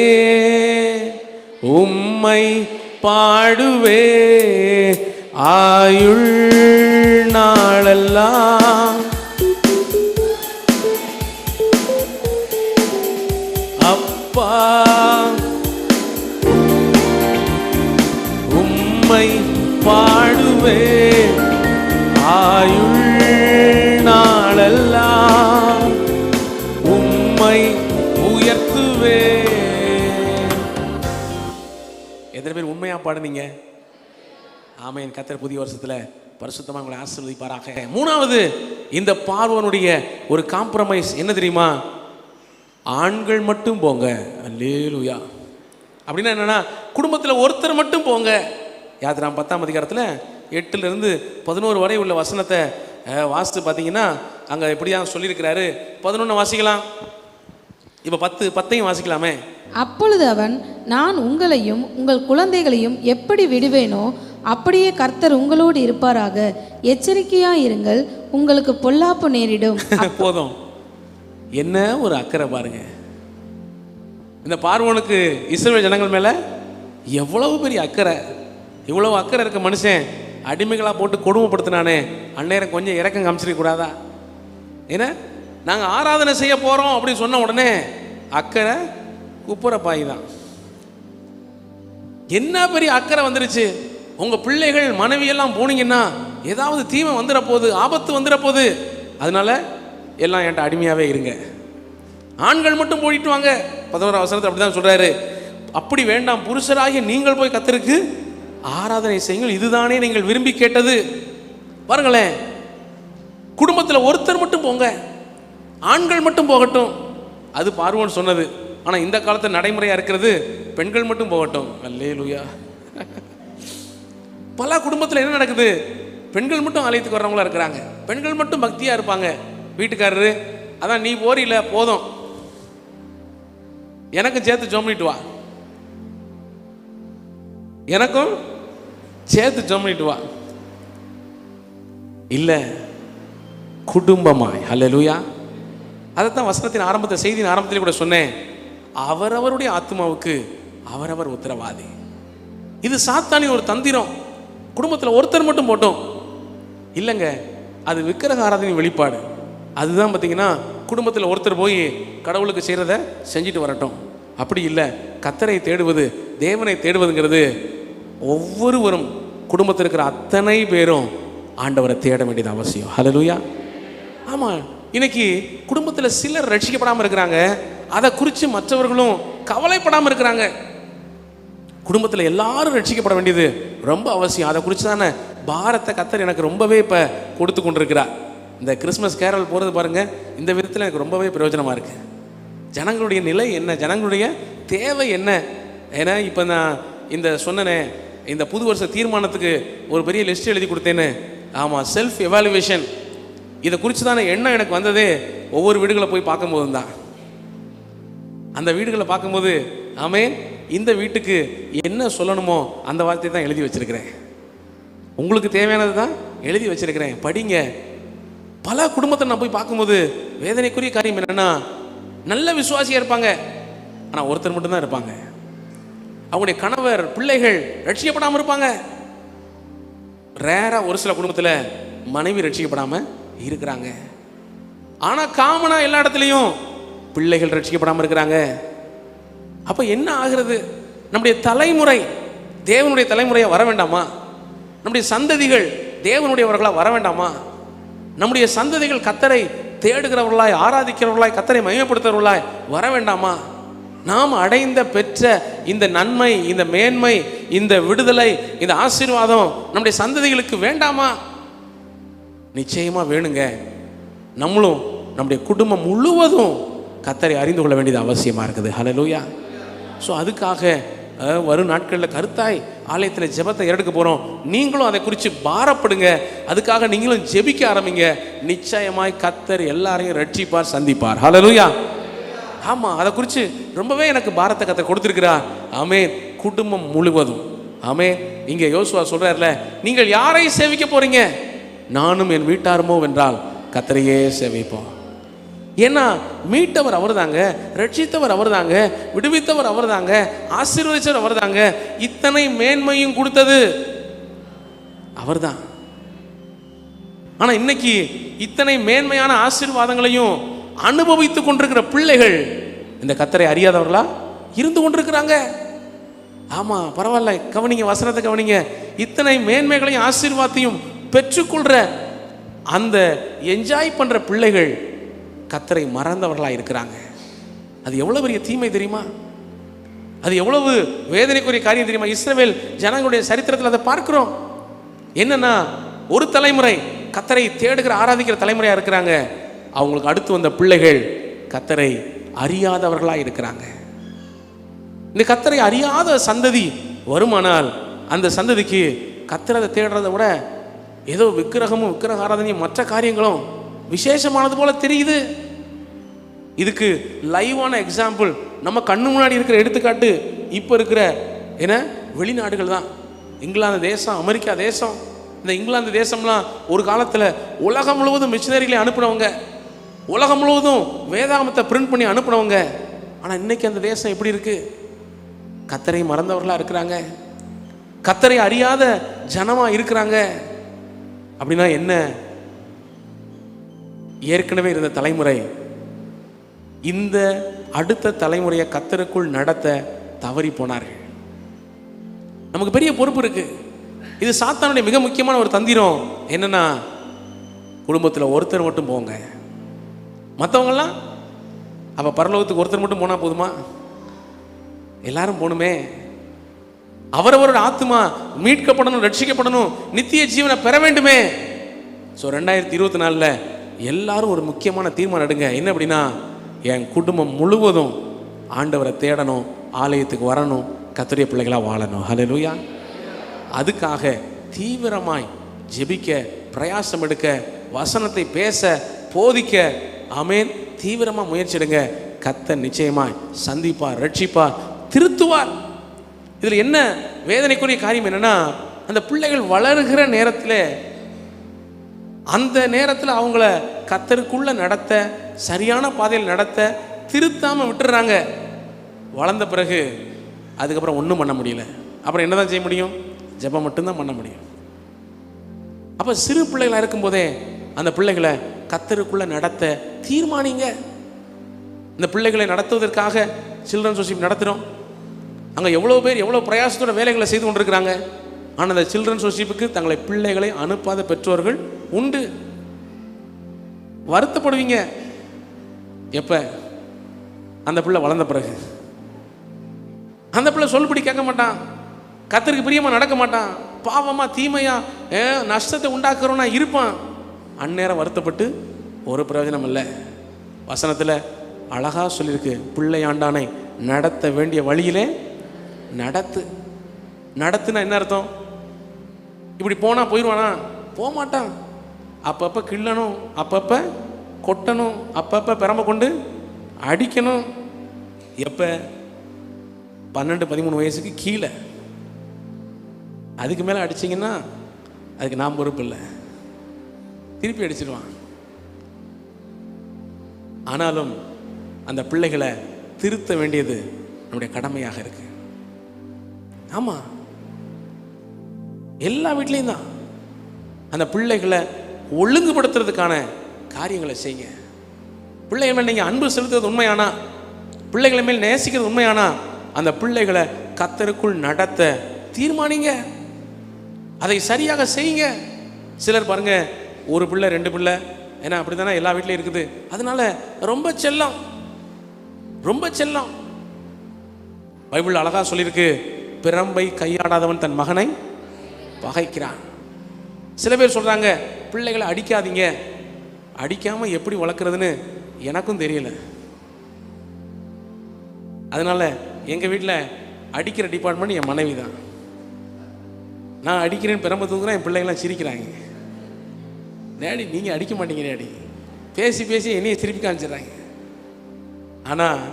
உம்மை பாடுவே ஆயுள் நாளெல்லாம். அப்பா உம்மை பாடுவே ஆயுள் நாளெல்லாம், உம்மை உயர்த்துவே. எத்தனை பேர் உண்மையா பாடுனீங்க? ஆமென். கர்த்தர் புதிய வருஷத்துல பரிசுத்தமா உங்களை ஆசீர்வதிப்பாராக. மூணாவது, இந்த பார்வோனுடைய ஒரு காம்ப்ரமைஸ் என்ன தெரியுமா? ஆண்கள் மட்டும் போங்க. அல்லேலூயா. அப்படின்னா என்னன்னா, குடும்பத்தில் ஒருத்தர் மட்டும் போங்க. யாத்திராம் 10ஆம் அதிகாரத்தில் 8 - 11 வரை உள்ள வசனத்தை வாசித்து பார்த்தீங்கன்னா அங்கே எப்படியா சொல்லியிருக்கிறாரு. 11 வாசிக்கலாம். இப்போ 10 வாசிக்கலாமே. அப்பொழுது அவன், நான் உங்களையும் உங்கள் குழந்தைகளையும் எப்படி விடுவேனோ அப்படியே கர்த்தர் உங்களோடு இருப்பாராக. எச்சரிக்கையாயிருங்கள், உங்களுக்கு பொல்லாப்பு நேரிடும். போதும். என்ன ஒரு அக்கறை பாருங்க. இந்த பார்வோனுக்கு இஸ்ரவேல் ஜனங்கள் மேல எவ்வளவு பெரிய அக்கறை. இவ்வளவு அக்கறை இருக்க மனுஷன் அடிமைகளா போட்டு கொடுமைப்படுத்தினானே, அந்நேரம் கொஞ்சம் இறக்கம் காமிச்சிருக்க கூடாதா? ஏன்னா நாங்க ஆராதனை செய்ய போறோம் அப்படின்னு சொன்ன உடனே அக்கறை குப்புற பாய் தான். என்ன பெரிய அக்கறை வந்துருச்சு. உங்க பிள்ளைகள் மனைவியெல்லாம் போனீங்கன்னா ஏதாவது தீமை வந்துட போகுது, ஆபத்து வந்துட போகுது, அதனால எல்லாம் என்கிட்ட அடிமையாவே இருங்க. ஆண்கள் மட்டும் போயிட்டு வாங்க. 11ஆம் வசனத்தில் அப்படிதான் சொல்றாரு. அப்படி வேண்டாம், புருஷராகிய நீங்கள் போய் கர்த்தருக்கு ஆராதனை செய்யுங்கள், இதுதானே நீங்கள் விரும்பி கேட்டது. பாருங்களேன், குடும்பத்தில் ஒருத்தர் மட்டும் போங்க, ஆண்கள் மட்டும் போகட்டும், அது பார்வோன் சொன்னது. ஆனா இந்த காலத்துல நடைமுறையா இருக்கிறது பெண்கள் மட்டும் போகட்டும். அல்லேலூயா. பல குடும்பத்தில் என்ன நடக்குது? பெண்கள் மட்டும் ஆலயத்துக்கு வர்றவங்களா இருக்கிறாங்க, பெண்கள் மட்டும் பக்தியா இருப்பாங்க. வீட்டுக்காரரு, அதான் நீ போறீல போதும், எனக்கும் சேர்த்து ஜெபம் பண்ணிட்டு வா, எனக்கும் சேர்த்து ஜெபம் பண்ணிட்டு வா. இல்ல, குடும்பமாய். அல்லேலூயா. அதைத்தான் வசனத்தின் ஆரம்பத்தில், செய்தியின் ஆரம்பத்தில் கூட சொன்னேன். அவரவருடைய ஆத்மாவுக்கு அவரவர் உத்தரவாதி. இது சாத்தானின் ஒரு தந்திரம். குடும்பத்தில் ஒருத்தர் மட்டும் போட்டோம் இல்லைங்க, அது விக்கிரக ஆராதனை வெளிப்பாடு. அதுதான் பார்த்தீங்கன்னா குடும்பத்தில் ஒருத்தர் போய் கடவுளுக்கு செய்கிறத செஞ்சுட்டு வரட்டும். அப்படி இல்லை, கர்த்தரை தேடுவது, தேவனை தேடுவதுங்கிறது ஒவ்வொருவரும், குடும்பத்தில் இருக்கிற அத்தனை பேரும் ஆண்டவரை தேட வேண்டியது அவசியம். ஹல்லேலூயா. ஆமாம், இன்னைக்கு குடும்பத்தில் சிலர் ரட்சிக்கப்படாமல் இருக்கிறாங்க, அதை குறித்து மற்றவர்களும் கவலைப்படாமல் இருக்கிறாங்க. குடும்பத்தில் எல்லாரும் ரட்சிக்கப்பட வேண்டியது ரொம்ப அவசியம். அதை குறித்து தானே பாரத்தை கர்த்தர் எனக்கு ரொம்பவே இப்போ கொடுத்து கொண்டிருக்கிறார். இந்த கிறிஸ்மஸ் கேரல் போகிறது பாருங்க, இந்த விதத்தில் எனக்கு ரொம்பவே பிரயோஜனமாக இருக்கு. ஜனங்களுடைய நிலை என்ன, ஜனங்களுடைய தேவை என்ன? ஏன்னா இப்போ நான் இந்த சொன்னனே, இந்த புது வருஷ தீர்மானத்துக்கு ஒரு பெரிய லிஸ்ட் எழுதி கொடுத்தேன்னு. ஆமாம், செல்ஃப் எவாலுவேஷன். இதை குறித்து தானே எண்ணம் எனக்கு வந்ததே ஒவ்வொரு வீடுகளை போய் பார்க்கும்போது தான். அந்த வீடுகளை பார்க்கும்போது, ஆமே, இந்த வீட்டுக்கு என்ன சொல்லணுமோ அந்த வார்த்தையை தான் எழுதி வச்சிருக்கிறேன். உங்களுக்கு தேவையானது தான் எழுதி வச்சிருக்கிறேன், படிங்க. பல குடும்பத்தை நான் போய் பார்க்கும்போது வேதனைக்குரிய காரியம் என்னன்னா, நல்ல விசுவாசியாக இருப்பாங்க, ஆனால் ஒருத்தர் மட்டும்தான் இருப்பாங்க. அவங்களுடைய கணவர், பிள்ளைகள் ரட்சிக்கப்படாமல் இருப்பாங்க. ரேரா ஒரு சில குடும்பத்தில் மனைவி ரட்சிக்கப்படாமல் இருக்கிறாங்க. ஆனால் காமனாக எல்லா இடத்துலையும் பிள்ளைகள் ரட்சிக்கப்படாமல் இருக்கிறாங்க. அப்போ என்ன ஆகிறது? நம்முடைய தலைமுறை தேவனுடைய தலைமுறையாக வர வேண்டாமா? நம்முடைய சந்ததிகள் தேவனுடையவர்களாக வர வேண்டாமா? நம்முடைய சந்ததிகள் கர்த்தரை தேடுகிறவர்களாய், ஆராதிக்கிறவர்களாய், கர்த்தரை மகிமைப்படுத்துகிறவர்களாய் வர வேண்டாமா? நாம் அடைந்த பெற்ற இந்த நன்மை, இந்த மேன்மை, இந்த விடுதலை, இந்த ஆசீர்வாதம் நம்முடைய சந்ததிகளுக்கு வேண்டாமா? நிச்சயமா வேணுங்க. நம்மளும் நம்முடைய குடும்பம் முழுவதும் கர்த்தரை அறிந்து கொள்ள வேண்டியது அவசியமா இருக்குது. ஹல்லேலூயா. ஸோ அதுக்காக வரும் நாட்களில் கருத்தாய் ஆலயத்தில் ஜெபத்தை எடுக்க போகிறோம். நீங்களும் அதை குறித்து பாரப்படுங்க. அதுக்காக நீங்களும் ஜெபிக்க ஆரம்பிங்க. நிச்சயமாய் கர்த்தர் எல்லாரையும் ரட்சிப்பார், சந்திப்பார். ஹல்லேலூயா. ஆமாம், அதை குறித்து ரொம்பவே எனக்கு பாரத்தை கர்த்தர் கொடுத்துருக்கிறார். ஆமென். குடும்பம் முழுவதும். ஆமென். இங்கே யோசுவா சொல்கிறார்ல, நீங்கள் யாரை சேவிக்க போறீங்க? நானும் என் வீட்டாருமோ வென்றால் கர்த்தரையே சேவிப்போம். ஏன்னா மீட்டவர் அவர் தாங்க, ரட்சித்தவர் அவர் தாங்க, விடுவித்தவர் அவர் தாங்க, ஆசீர்வதிச்சவர் அவர் தாங்க, இத்தனை மேன்மையும் கொடுத்தது அவர் தான். ஆனா இன்னைக்கு இத்தனை மேன்மையான ஆசீர்வாதங்களையும் அனுபவித்துக் கொண்டிருக்கிற பிள்ளைகள் இந்த கர்த்தரை அறியாதவர்களா இருந்து கொண்டிருக்கிறாங்க. ஆமா, பரவாயில்ல, கவனிங்க, வசனத்தை கவனிங்க. இத்தனை மேன்மைகளையும் ஆசீர்வாதத்தையும் பெற்றுக்கொள்ற அந்த என்ஜாய் பண்ற பிள்ளைகள் கர்த்தரை மறந்தவர்களாக இருக்கிறாங்க. அது எவ்வளவு பெரிய தீமை தெரியுமா? அது எவ்வளவு வேதனைக்குரிய காரியம் தெரியுமா? இஸ்ரவேல் ஜனங்களுடைய சரித்திரத்தில் அதை பார்க்கிறோம். என்னன்னா, ஒரு தலைமுறை கர்த்தரை தேடுகிற, ஆராதிக்கிற தலைமுறையா இருக்கிறாங்க. அவங்களுக்கு அடுத்து வந்த பிள்ளைகள் கர்த்தரை அறியாதவர்களாக இருக்கிறாங்க. இந்த கர்த்தரை அறியாத சந்ததி வருமானால் அந்த சந்ததிக்கு கர்த்தரை தேடுறதை விட ஏதோ விக்கிரகமும் விக்கிரக ஆராதனையும் மற்ற காரியங்களும் விசேஷமானது போல தெரியுது. இதுக்கு லைவான எக்ஸாம்பிள் நம்ம கண்ணு முன்னாடி இருக்கிற எடுத்துக்காட்டு இப்போ இருக்கிற என்ன வெளிநாடுகள் தான். இங்கிலாந்து தேசம், அமெரிக்கா தேசம், இந்த இங்கிலாந்து தேசம்லாம் ஒரு காலத்தில் உலகம் முழுவதும் மிஷினரிகளை அனுப்புனவங்க, உலகம் முழுவதும் வேதாகமத்தை பிரிண்ட் பண்ணி அனுப்புனவங்க. ஆனால் இன்னைக்கு அந்த தேசம் எப்படி இருக்கு? கர்த்தரை மறந்தவர்களாக இருக்கிறாங்க, கர்த்தரை அறியாத ஜனமாக இருக்கிறாங்க. அப்படின்னா என்ன? ஏற்கனவே இருந்த தலைமுறை இந்த அடுத்த தலைமுறையை கர்த்தருக்குள் நடத்த தவறி போனார்கள். நமக்கு பெரிய பொறுப்பு இருக்கு. இது சாத்தானுடைய மிக முக்கியமான ஒரு தந்திரம். என்னன்னா, குடும்பத்தில் ஒருத்தர் மட்டும் போங்க, மற்றவங்கெல்லாம் அப்போ பரலோகத்துக்கு ஒருத்தர் மட்டும் போனால் போதுமா? எல்லாரும் போகணுமே. அவரவரோட ஆத்மா மீட்கப்படணும், ரட்சிக்கப்படணும், நித்திய ஜீவனை பெற வேண்டுமே. ஸோ 2024 எல்லாரும் ஒரு முக்கியமான தீர்மானம் எடுங்க. என்ன அப்படின்னா, என் குடும்பம் முழுவதும் ஆண்டவரை தேடணும், ஆலயத்துக்கு வரணும், கர்த்தருடைய பிள்ளைகளாக வாழணும். ஹல்லேலூயா. அதுக்காக தீவிரமாய் ஜெபிக்க, பிரயாசம் எடுக்க, வசனத்தை பேச, போதிக்க, ஆமென், தீவிரமாக முயற்சி எடுங்க. கர்த்தர் நிச்சயமாய் சந்திப்பார், ரட்சிப்பார், திருத்துவார். இதில் என்ன வேதனைக்குரிய காரியம் என்னன்னா, அந்த பிள்ளைகள் வளர்கிற நேரத்தில், அந்த நேரத்தில் அவங்கள கர்த்தருக்குள்ள நடத்த, சரியான பாதையில் நடத்த திருத்தாமல் விட்டுறாங்க. வளர்ந்த பிறகு அதுக்கப்புறம் ஒன்றும் பண்ண முடியல. அப்புறம் என்ன தான் செய்ய முடியும்? ஜெபம் மட்டும்தான் பண்ண முடியும். அப்போ சிறு பிள்ளைகளாக இருக்கும்போதே அந்த பிள்ளைகளை கர்த்தருக்குள்ள நடத்த தீர்மானிங்க. இந்த பிள்ளைகளை நடத்துவதற்காக சில்ட்ரன்ஸ் வொர்ஷிப் நடத்துகிறோம். அங்கே எவ்வளோ பேர் எவ்வளோ பிரயாசத்தோட வேலைகளை செய்து கொண்டிருக்கிறாங்க. ஆனால் அந்த சில்ட்ரன்ஸ் வொர்ஷிப்புக்கு தங்களை பிள்ளைகளை அனுப்பாத பெற்றோர்கள் உண்டு. வருத்தப்படுவீங்க. எப்போ? அந்த பிள்ளை வளர்ந்த பிறகு. அந்த பிள்ளை சொல்படி கேட்க மாட்டான், கர்த்தருக்கு பிரியமாக நடக்க மாட்டான், பாவமாக தீமையாக நஷ்டத்தை உண்டாக்குறோன்னா இருப்பான். அந்நேரம் வருத்தப்பட்டு ஒரு பிரயோஜனம் இல்லை. வசனத்தில் அழகாக சொல்லியிருக்கு, பிள்ளையாண்டானை நடத்த வேண்டிய வழியிலே நடத்து. நடத்துனா என்ன அர்த்தம்? இப்படி போனால் போயிடுவானா? போக மாட்டான். அப்பப்போ கிள்ளணும், அப்பப்போ கொட்டணும், அப்பப்போ பெரம்ப கொண்டு அடிக்கணும். எப்போ? 12-13 வயசுக்கு கீழே. அதுக்கு மேலே அடிச்சிங்கன்னா அதுக்கு நான் பொறுப்பு இல்லை, திருப்பி அடிச்சிடுவான். ஆனாலும் அந்த பிள்ளைகளை திருத்த வேண்டியது நம்முடைய கடமையாக இருக்கு. ஆமாம், எல்லா வீட்லேயும் தான். அந்த பிள்ளைகளை ஒழுங்குபடுத்துறதுக்கான காரியங்களை செய்யுங்க. பிள்ளைகள் மேல் நீங்கள் அன்பு செலுத்துறது உண்மையானா, பிள்ளைகளை மேல் நேசிக்கிறது உண்மையானா, அந்த பிள்ளைகளை கர்த்தருக்குள் நடத்த தீர்மானிங்க. அதை சரியாக செய்யுங்க. சிலர் பாருங்க, ஒரு பிள்ளை 2 பிள்ளை, ஏன்னா அப்படி தானே எல்லா வீட்லையும் இருக்குது. அதனால ரொம்ப செல்லம், ரொம்ப செல்லம். பைபிள் அழகா சொல்லியிருக்கு, பிரம்பை கையாடாதவன் தன் மகனை பகைக்கிறான். சில பேர் சொல்றாங்க, பிள்ளைகளை அடிக்காதீங்க. அடிக்காம எப்படி வளர்க்குறதுன்னு எனக்கும் தெரியல. அதனால எங்க வீட்டில் அடிக்கிற டிபார்ட்மெண்ட் என் மனைவி தான். நான் அடிக்கிறேன்னு பிரம்ப தூக்குறேன், என் பிள்ளைங்களாம் சிரிக்கிறாங்க. டேடி நீங்கள் அடிக்க மாட்டீங்க டேடி, பேசி பேசி என்னையை திருப்பி காமிச்சிடுறாங்க. ஆனால்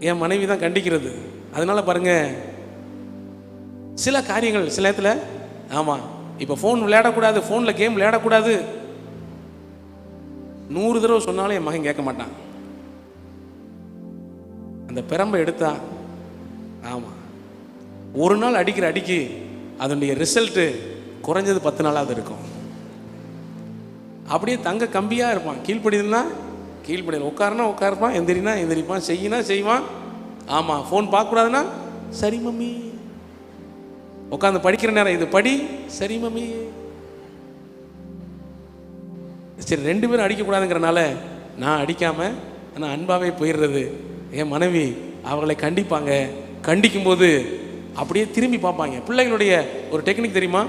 என் மனைவி தான் கண்டிக்கிறது. அதனால பாருங்க, சில காரியங்கள் சில நேரத்தில், ஆமாம் இப்போ ஃபோன் விளையாடக்கூடாது, ஃபோனில் கேம் விளையாடக்கூடாது 100 தடவை சொன்னாலும் என் மகன் கேட்க மாட்டான். அந்த பிரம்பை எடுத்தா, ஆமாம் ஒரு நாள் அடிக்கிற அடிக்கு அதனுடைய ரிசல்ட்டு குறைஞ்சது 10 நாளாவது இருக்கும். அப்படியே தங்க கம்பியாக இருப்பான். கீழ்ப்படினா கீழ்ப்படியில், உட்காரனா உட்காருப்பான், எந்திரினா எந்திரிப்பான், செய்யினா செய்வான். ஆமாம், ஃபோன் பார்க்கக்கூடாதுன்னா சரி மம்மி. உட்காந்து படிக்கிற நேரம் இது படி, சரி மம்மி. சரி, 2 பேரும் அடிக்கக்கூடாதுங்கிறனால நான் அடிக்காமல் நான் அன்பாகவே போயிடுறது. என் மனைவி அவர்களை கண்டிப்பாங்க. கண்டிக்கும்போது அப்படியே திரும்பி பார்ப்பாங்க. பிள்ளைங்களுடைய ஒரு டெக்னிக் தெரியுமா?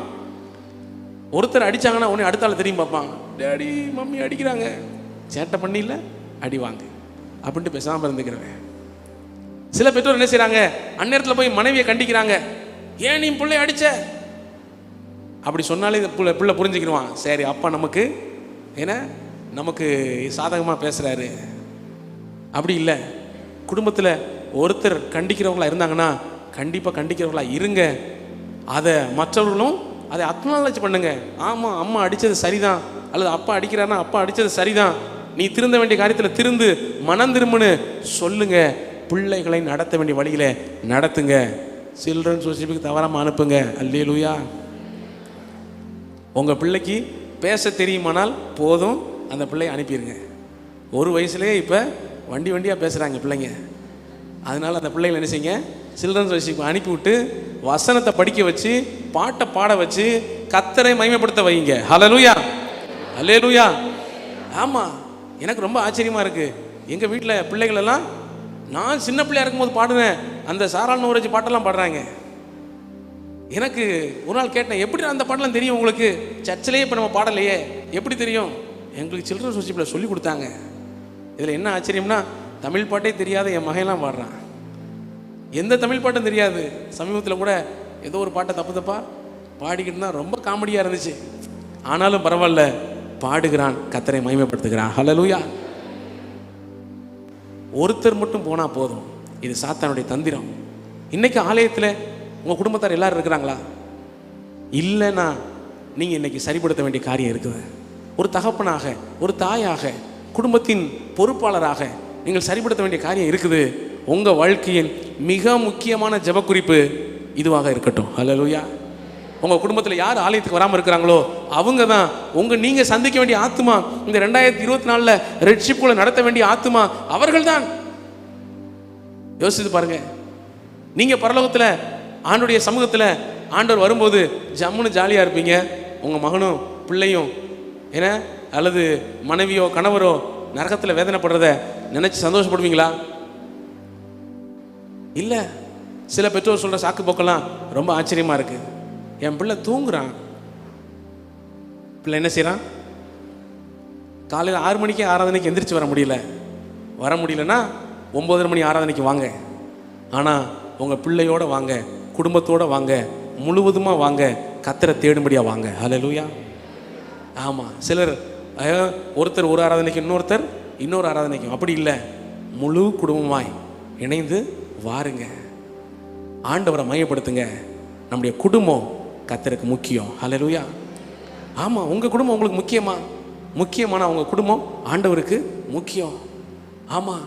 ஒருத்தர் அடித்தாங்கன்னா உடனே அடுத்த ஆள் திரும்பி பார்ப்பான். டேடி மம்மி அடிக்கிறாங்க, சேட்டை பண்ணில அடிவாங்க அப்படின்ட்டு பேசாமல் இருந்துக்கிறவன். சில பெற்றோர் என்ன செய்கிறாங்க, அந்நேரத்தில் போய் மனைவியை கண்டிக்கிறாங்க. ஏன் நீ பிள்ளை அடிச்ச அப்படி சொன்னாலே பிள்ளை புரிஞ்சுக்கிடுவான். சரி, அப்பா நமக்கு ஏன்னா நமக்கு சாதகமாக பேசுகிறாரு. அப்படி இல்லை. குடும்பத்தில் ஒருத்தர் கண்டிக்கிறவங்களா இருந்தாங்கன்னா கண்டிப்பாக கண்டிக்கிறவங்களா இருங்க. அதை மற்றவர்களும் அதை அக்னாலஜ் பண்ணுங்க. ஆமாம், அம்மா அடித்தது சரிதான், அல்லது அப்பா அடிக்கிறாருன்னா அப்பா அடித்தது சரிதான், நீ திருந்த வேண்டிய காரியத்தில் திருந்து மனம் திரும்புன்னு சொல்லுங்க. பிள்ளைகளை நடத்த வேண்டிய வழியில் நடத்துங்க. சில்ட்ரன்ஸ் வொர்ஷிப்புக்கு தவறாமல் அனுப்புங்க. அல்லேலூயா. உங்கள் பிள்ளைக்கு பேச தெரியுமானால் போதும், அந்த பிள்ளையை அனுப்பிடுங்க. ஒரு வயசுலேயே இப்போ வண்டியாக பேசுகிறாங்க பிள்ளைங்க. அதனால் அந்த பிள்ளைங்களை என்ன செய்யுங்க, சில்ட்ரன்ஸ் வொர்ஷிப் அனுப்பிவிட்டு வசனத்தை படிக்க வச்சு பாட்டை பாட வச்சு கர்த்தரை மகிமைப்படுத்த வைங்க. ஹல்லேலூயா, அல்லேலூயா. ஆமாம், எனக்கு ரொம்ப ஆச்சரியமாக இருக்குது. எங்கள் வீட்டில் பிள்ளைகளெல்லாம் நான் சின்ன பிள்ளையா இருக்கும்போது பாடுனேன் அந்த சாராள் நூரஜி பாட்டெல்லாம் பாடுறாங்க. எனக்கு ஒரு நாள் கேட்டேன், எப்படி அந்த பாட்டெல்லாம் தெரியும் உங்களுக்கு? சர்ச்சிலேயே இப்போ நம்ம பாடலையே, எப்படி தெரியும்? எங்களுக்கு சில்ட்ரன்ஸ் வொர்ஷிப்பில் சொல்லி கொடுத்தாங்க. இதில் என்ன ஆச்சரியம்னா, தமிழ் பாட்டே தெரியாத என் மகையெல்லாம் பாடுறான். எந்த தமிழ் பாட்டும் தெரியாது. சமீபத்தில் கூட ஏதோ ஒரு பாட்டை தப்பா பாடிக்கிட்டு தான், ரொம்ப காமெடியாக இருந்துச்சு. ஆனாலும் பரவாயில்ல, பாடுகிறான், கர்த்தரை மகிமைப்படுத்துகிறான். ஹல்லேலூயா. ஒருத்தர் மட்டும் போனால் போதும். இது சாத்தானுடைய தந்திரம். இன்னைக்கு ஆலயத்தில் உங்கள் குடும்பத்தார் எல்லாரும் இருக்கிறாங்களா? இல்லைன்னா நீங்கள் இன்னைக்கு சரிப்படுத்த வேண்டிய காரியம் இருக்குது. ஒரு தகப்பனாக, ஒரு தாயாக, குடும்பத்தின் பொறுப்பாளராக நீங்கள் சரிப்படுத்த வேண்டிய காரியம் இருக்குது. உங்கள் வாழ்க்கையின் மிக முக்கியமான ஜெப குறிப்பு இதுவாக இருக்கட்டும். ஹல்லேலூயா. உங்கள் குடும்பத்தில் யார் ஆலயத்துக்கு வராமல் இருக்கிறாங்களோ அவங்க தான் நீங்கள் சந்திக்க வேண்டிய ஆத்துமா. இந்த 2024 ரெட்ஷிப்புகளை நடத்த வேண்டிய ஆத்துமா அவர்கள் தான். யோசித்து பாருங்க. நீங்கள் பரலோகத்தில் ஆண்டுடைய சமூகத்தில் ஆண்டவர் வரும்போது ஜம்முன்னு ஜாலியாக இருப்பீங்க. உங்கள் மகனும் பிள்ளையும் ஏன்னா அல்லது மனைவியோ கணவரோ நரகத்தில் வேதனைப்படுறத நினச்சி சந்தோஷப்படுவீங்களா? இல்லை. சில பெற்றோர் சொல்கிற சாக்கு போக்கெல்லாம் ரொம்ப ஆச்சரியமாக இருக்குது. என் பிள்ளை தூங்குறான், பிள்ளை என்ன செய்கிறான்? காலையில் 6 மணிக்கே ஆராதனைக்கு எந்திரிச்சு வர முடியலன்னா 9:30 மணி ஆராதனைக்கு வாங்க. ஆனால் உங்கள் பிள்ளையோடு வாங்க, குடும்பத்தோடு வாங்க, முழுவதுமாக வாங்க, கர்த்தரை தேடும்படியாக வாங்க. ஹல்லேலூயா. ஆமாம், சிலர் ஒருத்தர் ஒரு ஆராதனைக்கு, இன்னொருத்தர் இன்னொரு ஆராதனைக்கும், அப்படி இல்லை. முழு குடும்பமாய் இணைந்து வாருங்க, ஆண்டவரை மையப்படுத்துங்க. நம்முடைய குடும்பம் கர்த்தருக்கு முக்கியம். ஹல்லேலூயா. ஆமாம், உங்கள் குடும்பம் உங்களுக்கு முக்கியமான உங்கள் குடும்பம் ஆண்டவருக்கு முக்கியம். ஆமாம்,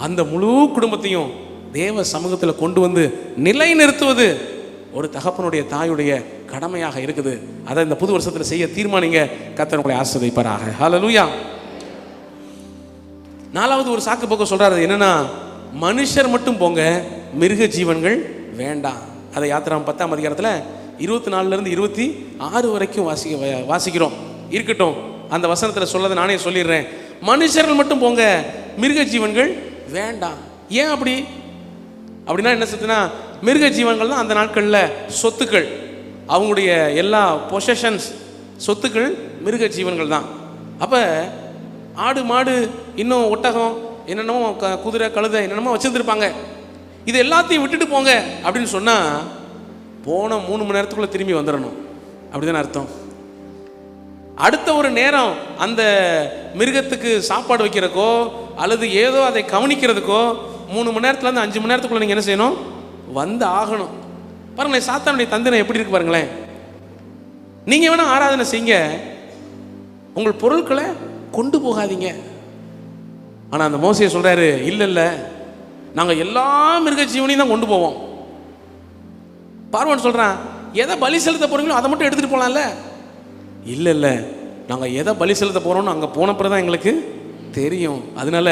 அந்த முழு குடும்பத்தையும் தேவ சமூகத்தில் கொண்டு வந்து நிலை நிறுத்துவது ஒரு தகப்பனுடைய தாயுடைய கடமையாக இருக்குது. அதை இந்த புது வருஷத்தில் செய்ய தீர்மானிங்க. கர்த்தர் உங்களை ஆசீர்வதிப்பாராக. ஹல்லேலூயா. 4வது ஒரு சாக்கு போக்க சொல்றாரு. என்னன்னா, மனுஷர் மட்டும் போங்க, மிருக ஜீவன்கள் வேண்டாம். அதை யாத்திராம் 10ஆம் அதிகாரத்தில் 24 to 26 வரைக்கும் வாசிக்கிறோம். இருக்கட்டும், அந்த வசனத்தில் சொல்லதை நானே சொல்லிடுறேன். மனுஷர்கள் மட்டும் போங்க, மிருக ஜீவன்கள் வேண்டாம். ஏன் அப்படின்னா என்ன சொல்லுன்னா, மிருக ஜீவன்கள் தான் அந்த நாட்களில் சொத்துக்கள். அவங்களுடைய எல்லா பொசஷன்ஸ், சொத்துக்கள் மிருக ஜீவன்கள் தான். அப்போ ஆடு மாடு இன்னும் ஒட்டகம் என்னென்னமோ குதிரை கழுதை என்னென்னமோ வச்சுருந்துருப்பாங்க. இது எல்லாத்தையும் விட்டுட்டு போங்க அப்படின்னு சொன்னால் போன 3 மணி நேரத்துக்குள்ளே திரும்பி வந்துடணும். அப்படி தானே அர்த்தம். அடுத்த ஒரு நேரம் அந்த மிருகத்துக்கு சாப்பாடு வைக்கிறதுக்கோ அல்லது ஏதோ அதை கவனிக்கிறதுக்கோ 3 மணி நேரத்துலேருந்து 5 மணி நேரத்துக்குள்ளே நீங்கள் என்ன செய்யணும்? வந்து ஆகணும். பாருங்களேன், சாத்தானுடைய தந்திரம் எப்படி இருக்கு பாருங்களேன். நீங்கள் வேணால் ஆராதனை செய்யுங்க, உங்கள் பொருட்களை கொண்டு போகாதீங்க. ஆனால் அந்த மோசே சொல்கிறாரு, இல்லை நாங்கள் எல்லா மிருக ஜீவனையும் தான் கொண்டு போவோம். பார்வன் சொல்கிறான், எதை பலி செலுத்த போகிறீங்களோ அதை மட்டும் எடுத்துகிட்டு போகலாம்ல. இல்லை நாங்கள் எதை பலி செலுத்த போகிறோம்னு அங்கே போன பிறகு தான் எங்களுக்கு தெரியும். அதனால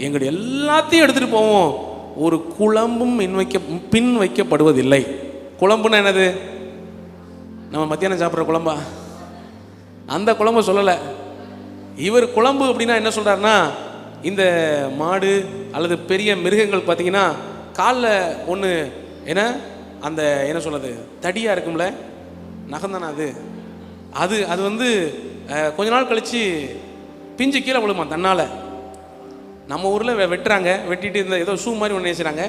எங்களுடைய எல்லாத்தையும் எடுத்துகிட்டு போவோம். ஒரு குழம்பும் பின் வைக்கப்படுவதில்லை. குழம்புன்னா என்னது? நம்ம மத்தியானம் சாப்பிட்ற குழம்பா? அந்த குழம்பு சொல்லலை. இவர் குழம்பு அப்படின்னா என்ன சொல்கிறாருன்னா, இந்த மாடு அல்லது பெரிய மிருகங்கள் பார்த்தீங்கன்னா காலில் ஒன்று என்ன அந்த என்ன சொல்கிறது தடியாக இருக்கும்ல, நகம்தானே அது அது வந்து கொஞ்ச நாள் கழித்து பிஞ்சு கீழே விழுமா தன்னால். நம்ம ஊரில் வெட்டுறாங்க, வெட்டிட்டு இந்த ஏதோ ஷூ மாதிரி ஒன்று நினைச்சுறாங்க,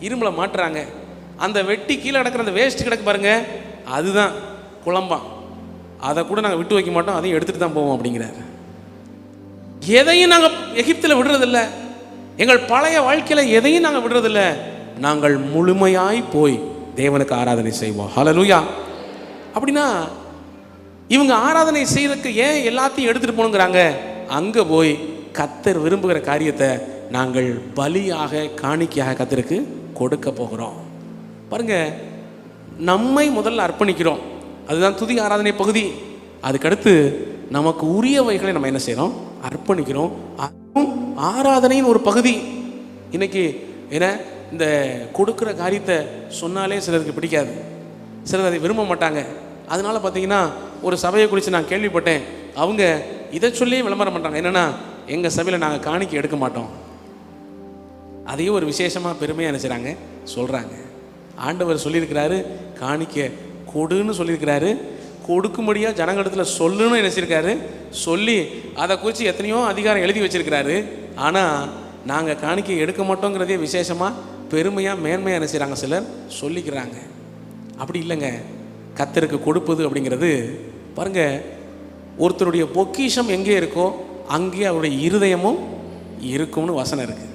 இரும்பில் மாட்டுறாங்க. அந்த வெட்டி கீழே கிடக்கிற அந்த வேஸ்ட் கிடக்கு பாருங்க, அதுதான் குழம்பாம். அதை கூட நாங்கள் விட்டு வைக்க மாட்டோம், அதையும் எடுத்துகிட்டு தான் போவோம் அப்படிங்கிறாரு. எதையும் நாங்கள் எகிப்தில் விடுறதில்ல, எங்கள் பழைய வாழ்க்கையில் எதையும் நாங்கள் விடுறதில்ல. நாங்கள் முழுமையாய் போய் தேவனுக்கு ஆராதனை செய்வோம். ஹல்லேலூயா. அப்படின்னா இவங்க ஆராதனை செய்யறதுக்கு ஏன் எல்லாத்தையும் எடுத்துகிட்டு போகணுங்கிறாங்க? அங்கே போய் கர்த்தர் விரும்புகிற காரியத்தை நாங்கள் பலியாக, காணிக்கையாக கர்த்தருக்கு கொடுக்க போகிறோம். பாருங்க, நம்மை முதல்ல அர்ப்பணிக்கிறோம். அதுதான் துதி ஆராதனை பகுதி. அதுக்கடுத்து நமக்கு உரியவைகளை நம்ம என்ன செய்கிறோம்? அர்ப்பணிக்கிறோம். அதுவும் ஆராதனையின் ஒரு பகுதி. இன்னைக்கு ஏன்னா இந்த கொடுக்குற காரியத்தை சொன்னாலே சிலருக்கு பிடிக்காது, சிலர் அதை விரும்ப மாட்டாங்க. அதனால பார்த்தீங்கன்னா ஒரு சபையை குறித்து நான் கேள்விப்பட்டேன். அவங்க இதை சொல்லி விளம்பரம் பண்ணுறாங்க. என்னென்னா, எங்கள் சபையில் நாங்கள் காணிக்கை எடுக்க மாட்டோம். அதையும் ஒரு விசேஷமாக பெருமையாக நினைச்சாங்க, சொல்கிறாங்க. ஆண்டவர் சொல்லியிருக்கிறாரு, காணிக்கை கொடுன்னு சொல்லியிருக்கிறாரு. கொடுக்கும்படியாக ஜனங்களிடத்தில் சொல்லுன்னு நினச்சிருக்காரு. சொல்லி அதை குறித்து எத்தனையோ அதிகாரம் எழுதி வச்சிருக்கிறாரு. ஆனால் நாங்கள் காணிக்கை எடுக்க மாட்டோங்கிறதே விசேஷமாக, பெருமையாக, மேன்மையாக நினைச்சாங்க சிலர் சொல்லிக்கிறாங்க. அப்படி இல்லைங்க. கர்த்தருக்கு கொடுப்பது அப்படிங்கிறது பாருங்க, ஒருத்தருடைய பொக்கிஷம் எங்கே இருக்கோ அங்கே அவருடைய இருதயமும் இருக்கும்னு வசனம் இருக்குது.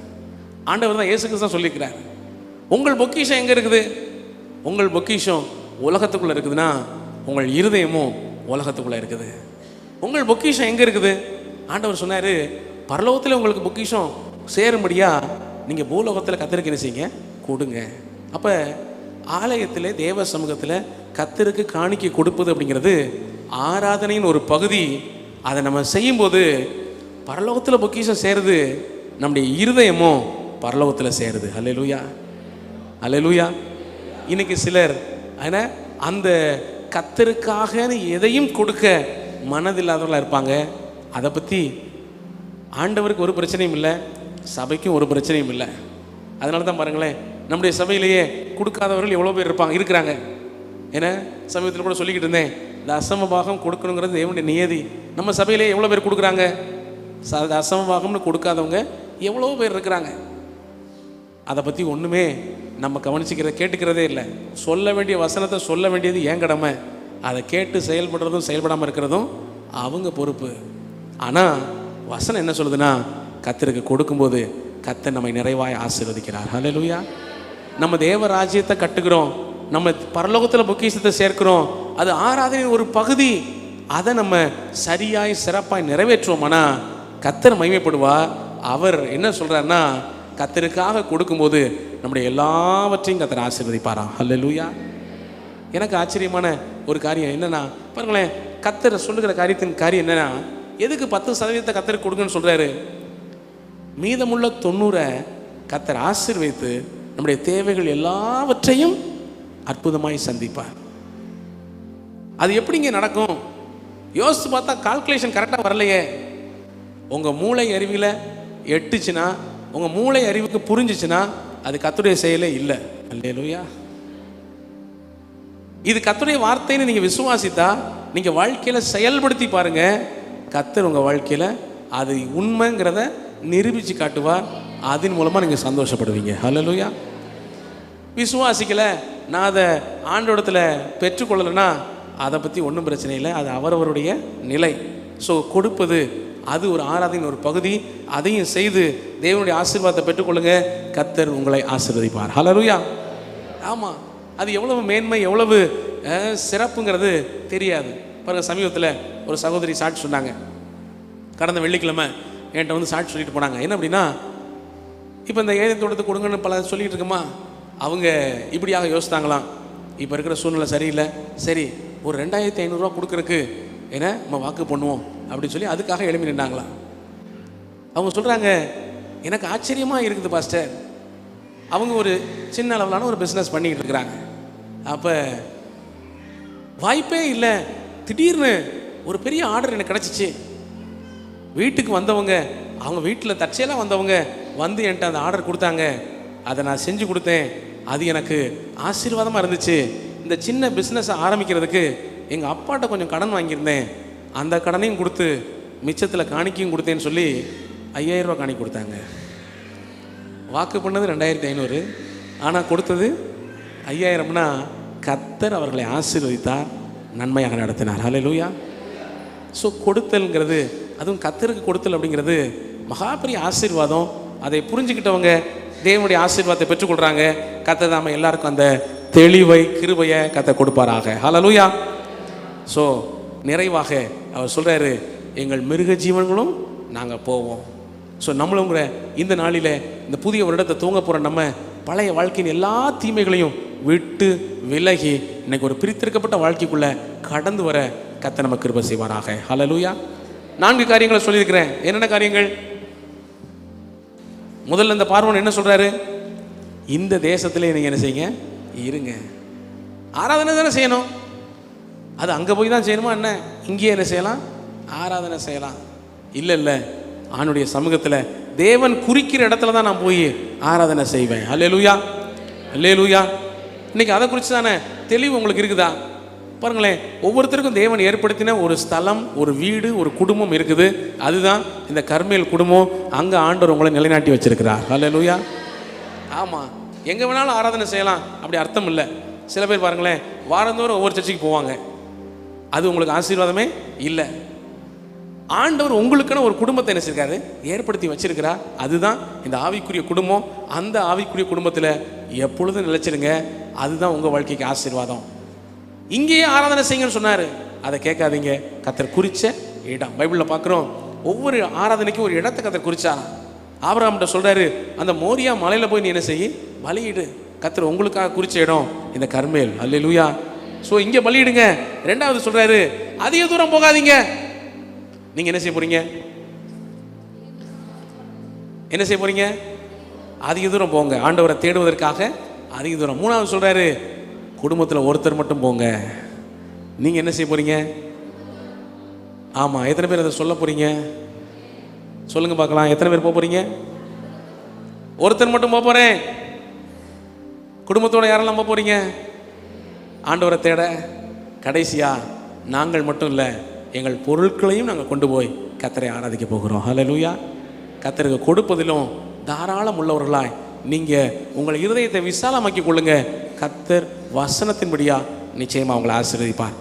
ஆண்டவர் தான், இயேசு கிறிஸ்து தான் சொல்லியிருக்கிறார். உங்கள் பொக்கிஷம் எங்கே இருக்குது? உங்கள் பொக்கிஷம் உலகத்துக்குள்ளே இருக்குதுன்னா உங்கள் இருதயமும் உலகத்துக்குள்ளே இருக்குது. உங்கள் பொக்கிஷம் எங்கே இருக்குது? ஆண்டவர் சொன்னார், பரலோகத்தில் உங்களுக்கு பொக்கிஷம் சேரும்படியா நீங்கள் பூலோகத்தில் கர்த்தருக்கு என்ன செய்யுங்க? கொடுங்க. அப்போ ஆலயத்தில், தேவ சமூகத்தில் கர்த்தருக்கு காணிக்கை கொடுப்பது அப்படிங்கிறது ஆராதனையின் ஒரு பகுதி. அதை நம்ம செய்யும்போது பரலோகத்தில் பொக்கிஷம் சேருது, நம்முடைய இருதயமும் பரலோகத்தில் சேருது. அல்லேலூயா, அல்லேலூயா. இன்னைக்கு சிலர் அந்த கர்த்தருக்காக எதையும் கொடுக்க மனதில்லாதவர்களாக இருப்பாங்க. அதை பற்றி ஆண்டவருக்கு ஒரு பிரச்சனையும் இல்லை, சபைக்கும் ஒரு பிரச்சனையும் இல்லை. அதனால தான் பாருங்களேன், நம்முடைய சபையிலேயே கொடுக்காதவர்கள் எவ்வளோ பேர் இருக்கிறாங்க. ஏன்னா சமீபத்தில் கூட சொல்லிக்கிட்டு இருந்தேன், இந்த அசம பாகம் கொடுக்கணுங்கிறது தேவனுடைய நியதி. நம்ம சபையிலே எவ்வளோ பேர் கொடுக்குறாங்க? அசம பாகம்னு கொடுக்காதவங்க எவ்வளோ பேர் இருக்கிறாங்க. அதை பற்றி ஒன்றுமே நம்ம கேட்டுக்கிறதே இல்லை. சொல்ல வேண்டிய வசனத்தை சொல்ல வேண்டியது ஏன் கடமை. அதை கேட்டு செயல்படுறதும் செயல்படாமல் இருக்கிறதும் அவங்க பொறுப்பு. ஆனால் வசனம் என்ன சொல்லுதுன்னா, கர்த்தருக்கு கொடுக்கும்போது கர்த்தர் நம்மை நிறைவாய் ஆசீர்வதிக்கிறார். ஹல்லேலூயா. நம்ம தேவ ராஜ்யத்தை கட்டுகிறோம், நம்ம பரலோகத்தில் பொக்கிஷத்தை சேர்க்கிறோம். அது ஆராதனையின் ஒரு பகுதி. அதை நம்ம சரியாய் சிறப்பாய் நிறைவேற்றுவோம்னா கர்த்தர் மகிமைப்படுவார். அவர் என்ன சொல்கிறாருன்னா, கர்த்தருக்காக கொடுக்கும்போது நம்முடைய எல்லாவற்றையும் கர்த்தர் ஆசீர்வதிப்பாராம். ஹல்லேலூயா. எனக்கு ஆச்சரியமான ஒரு காரியம் என்னென்னா, பாருங்களேன், கர்த்தர் சொல்லுகிற காரியம் என்னென்னா, எதுக்கு 10% கர்த்தருக்கு கொடுங்கன்னு சொல்கிறாரு? மீதமுள்ள 90 கர்த்தர் ஆசீர்வதித்து நம்முடைய தேவைகள் எல்லாவற்றையும் அற்புதமாய் சந்திப்பார். அது எப்படிங்க நடக்கும்? யோசித்து பார்த்தா கால்குலேஷன் கரெக்டாக வரலையே. உங்கள் மூளை அறிவில் எட்டுச்சுன்னா, உங்கள் மூளை அறிவுக்கு புரிஞ்சிச்சுன்னா அது கர்த்தருடைய செயலே இல்லை. அல்லேலூயா. இது கர்த்தருடைய வார்த்தைன்னு நீங்கள் விசுவாசித்தா, நீங்கள் வாழ்க்கையில் செயல்படுத்தி பாருங்கள், கர்த்தர் உங்கள் வாழ்க்கையில் அது உண்மைங்கிறத நிரூபித்து காட்டுவார். அதன் மூலமாக நீங்கள் சந்தோஷப்படுவீங்க. அல்லேலூயா. விசுவாசிக்கலை, நான் அதை ஆண்டோடத்தில் பெற்றுக்கொள்ளலைன்னா அதை பற்றி ஒன்றும் பிரச்சனை இல்லை, அது அவரவருடைய நிலை. ஸோ கொடுப்பது அது ஒரு ஆராதனையின் ஒரு பகுதி. அதையும் செய்து தேவனுடைய ஆசீர்வாதத்தை பெற்றுக்கொள்ளுங்க, கர்த்தர் உங்களை ஆசீர்வதிப்பார். ஹல்லேலூயா. ஆமாம், அது எவ்வளவு மேன்மை, எவ்வளவு சிறப்புங்கிறது தெரியாது. பாருங்கள், சமீபத்தில் ஒரு சகோதரி சாட்சி சொன்னாங்க. கடந்த வெள்ளிக்கிழமை என்கிட்ட வந்து சாட்சி சொல்லிட்டு போனாங்க. என்ன அப்படின்னா, இப்போ இந்த ஏழை தோட்டத்தை கொடுங்கன்னு பல சொல்லிகிட்டு இருக்கோமா, அவங்க இப்படியாக யோசித்தாங்களாம். இப்போ இருக்கிற சூழ்நிலை சரியில்லை, சரி ஒரு 2500 ரூபா கொடுக்குறக்கு ஏன்னா நம்ம வாக்கு பண்ணுவோம் அப்படின்னு சொல்லி அதுக்காக எழுப்பி நின்றாங்களாம். அவங்க சொல்கிறாங்க, எனக்கு ஆச்சரியமாக இருக்குது பாஸ்டர். அவங்க ஒரு சின்ன அளவிலான ஒரு பிஸ்னஸ் பண்ணிக்கிட்டு இருக்கிறாங்க. அப்போ வாய்ப்பே இல்லை, திடீர்னு ஒரு பெரிய ஆர்டர் எனக்கு கிடச்சிச்சு. வீட்டுக்கு வந்தவங்க, அவங்க வீட்டில் தற்செயலாக வந்தவங்க வந்து என்கிட்ட அந்த ஆர்டர் கொடுத்தாங்க. அதை நான் செஞ்சு கொடுத்தேன். அது எனக்கு ஆசீர்வாதமாக இருந்துச்சு. இந்த சின்ன பிஸ்னஸை ஆரம்பிக்கிறதுக்கு எங்கள் அப்பாட்ட கொஞ்சம் கடன் வாங்கியிருந்தேன், அந்த கடனையும் கொடுத்து மிச்சத்தில் காணிக்கையும் கொடுத்தேன்னு சொல்லி 5000 ரூபா காணிக்கை கொடுத்தாங்க. வாக்கு பண்ணது 2500, ஆனால் கொடுத்தது 5000னா கர்த்தர் அவர்களை ஆசீர்வதித்தார், நன்மையாக நடத்தினார். ஹல்லேலூயா. ஸோ கொடுத்தல்ங்கிறது அதுவும் கர்த்தருக்கு கொடுத்தல் அப்படிங்கிறது மகா பெரிய ஆசீர்வாதம். அதை புரிஞ்சுக்கிட்டவங்க தேவனுடைய ஆசீர்வாதத்தை பெற்றுக்கொள்கிறாங்க. கர்த்தர் நாம எல்லாருக்கும் அந்த தெளிவை கிருபையை கர்த்தர் கொடுப்பாராக. ஹல்லேலூயா. ஸோ நிறைவாக அவர் சொல்கிறாரு, எங்கள் மிருக ஜீவன்களும் நாங்கள் போவோம். ஸோ நம்மளுங்கிற இந்த நாளில் இந்த புதிய வருடத்தை தூங்க போகிற நம்ம பழைய வாழ்க்கையின் எல்லா தீமைகளையும் விட்டு விலகி இன்னைக்கு ஒரு பிரித்திருக்கப்பட்ட வாழ்க்கைக்குள்ளே கடந்து வர கர்த்தர் நம்ம கிருபை செய்வாராக. ஹல்லேலூயா. 4 காரியங்களை சொல்லியிருக்கிறேன். என்னென்ன காரியங்கள்? முதல்ல இந்த பார்வோன் என்ன சொல்கிறாரு? இந்த தேசத்திலே நீங்கள் என்ன செய்யுங்க, இருங்க. ஆராதனை தானே செய்யணும். அது அங்கே போய் தான் செய்யணுமா என்ன? இங்கேயே என்ன செய்யலாம்? ஆராதனை செய்யலாம். இல்லை இல்லை, ஆணுடைய சமூகத்தில் தேவன் குறிக்கிற இடத்துல தான் நான் போய் ஆராதனை செய்வேன். அல்லேலூயா, அல்லேலூயா. இன்னைக்கு அதை குறித்து தானே தெளிவு உங்களுக்கு இருக்குதா? பாருங்களேன், ஒவ்வொருத்தருக்கும் தேவன் ஏற்படுத்தின ஒரு ஸ்தலம், ஒரு வீடு, ஒரு குடும்பம் இருக்குது. அதுதான் இந்த கர்மேல் குடும்பம். அங்கே ஆண்டவர் உங்களை நிலைநாட்டி வச்சிருக்கிறார். அல்லேலூயா. ஆமாம், எங்கே வேணாலும் ஆராதனை செய்யலாம் அப்படி அர்த்தம் இல்லை. சில பேர் பாருங்களேன், வாரந்தோறும் ஒவ்வொரு சர்ச்சைக்கு போவாங்க. அது உங்களுக்கு ஆசீர்வாதமே இல்லை. ஆண்டவர் உங்களுக்குன்னு ஒரு குடும்பத்தை என்ன செய்யிருக்காரு, ஏற்படுத்தி வச்சிருக்கிறார். அதுதான் இந்த ஆவிக்குரிய குடும்பம். அந்த ஆவிக்குரிய குடும்பத்தில் எப்பொழுதும் நிலைச்சிருங்க. அதுதான் உங்கள் வாழ்க்கைக்கு ஆசீர்வாதம். இங்கேயே ஆராதனை செய்யுங்கன்னு சொன்னார், அதை கேட்காதீங்க. கர்த்தர் குறித்த இடம் பைபிளில் பார்க்குறோம். ஒவ்வொரு ஆராதனைக்கும் ஒரு இடத்தை கர்த்தர் குறிச்சாராம். ஆபிரகாம்கிட்ட சொல்கிறாரு, அந்த மோரியா மலையில் போய் நீ என்ன செய்ய, பலியிடு. கர்த்தர் உங்களுக்காக குறித்த இடம் இந்த கர்மேல். அல்லேலூயா. ஸோ இங்கே பலியிடுங்க. 2வது சொல்கிறாரு, அதிக தூரம் போகாதீங்க. நீங்கள் என்ன செய்ய போகிறீங்க? என்ன செய்ய போகிறீங்க? அதிக தூரம் போங்க, ஆண்டவரை தேடுவதற்காக அதிக தூரம். 3வது சொல்கிறாரு, குடும்பத்தில் ஒருத்தர் மட்டும் போங்க. நீங்கள் என்ன செய்ய போகிறீங்க? ஆமாம், எத்தனை பேர் அதை சொல்ல போகிறீங்க? சொல்லுங்கள் பார்க்கலாம். எத்தனை பேர் போக போகிறீங்க? ஒருத்தர் மட்டும் போக போகிறேன். குடும்பத்தோட யாரெல்லாம் போக போகிறீங்க? ஆண்டவரை தேட. கடைசியா, நாங்கள் மட்டும் இல்லை, எங்கள் பொருட்களையும் நாங்கள் கொண்டு போய் கர்த்தரை ஆராதிக்க போகிறோம். ஹல்லேலூயா. கர்த்தருக்கு கொடுப்பதிலும் தாராளம் உள்ளவர்களாய் நீங்கள் உங்கள் இருதயத்தை விசாலமாக்கி கொள்ளுங்க. கர்த்தர் வசனத்தின்படியா நிச்சயமாக உங்களை ஆசீர்வதிப்பார்.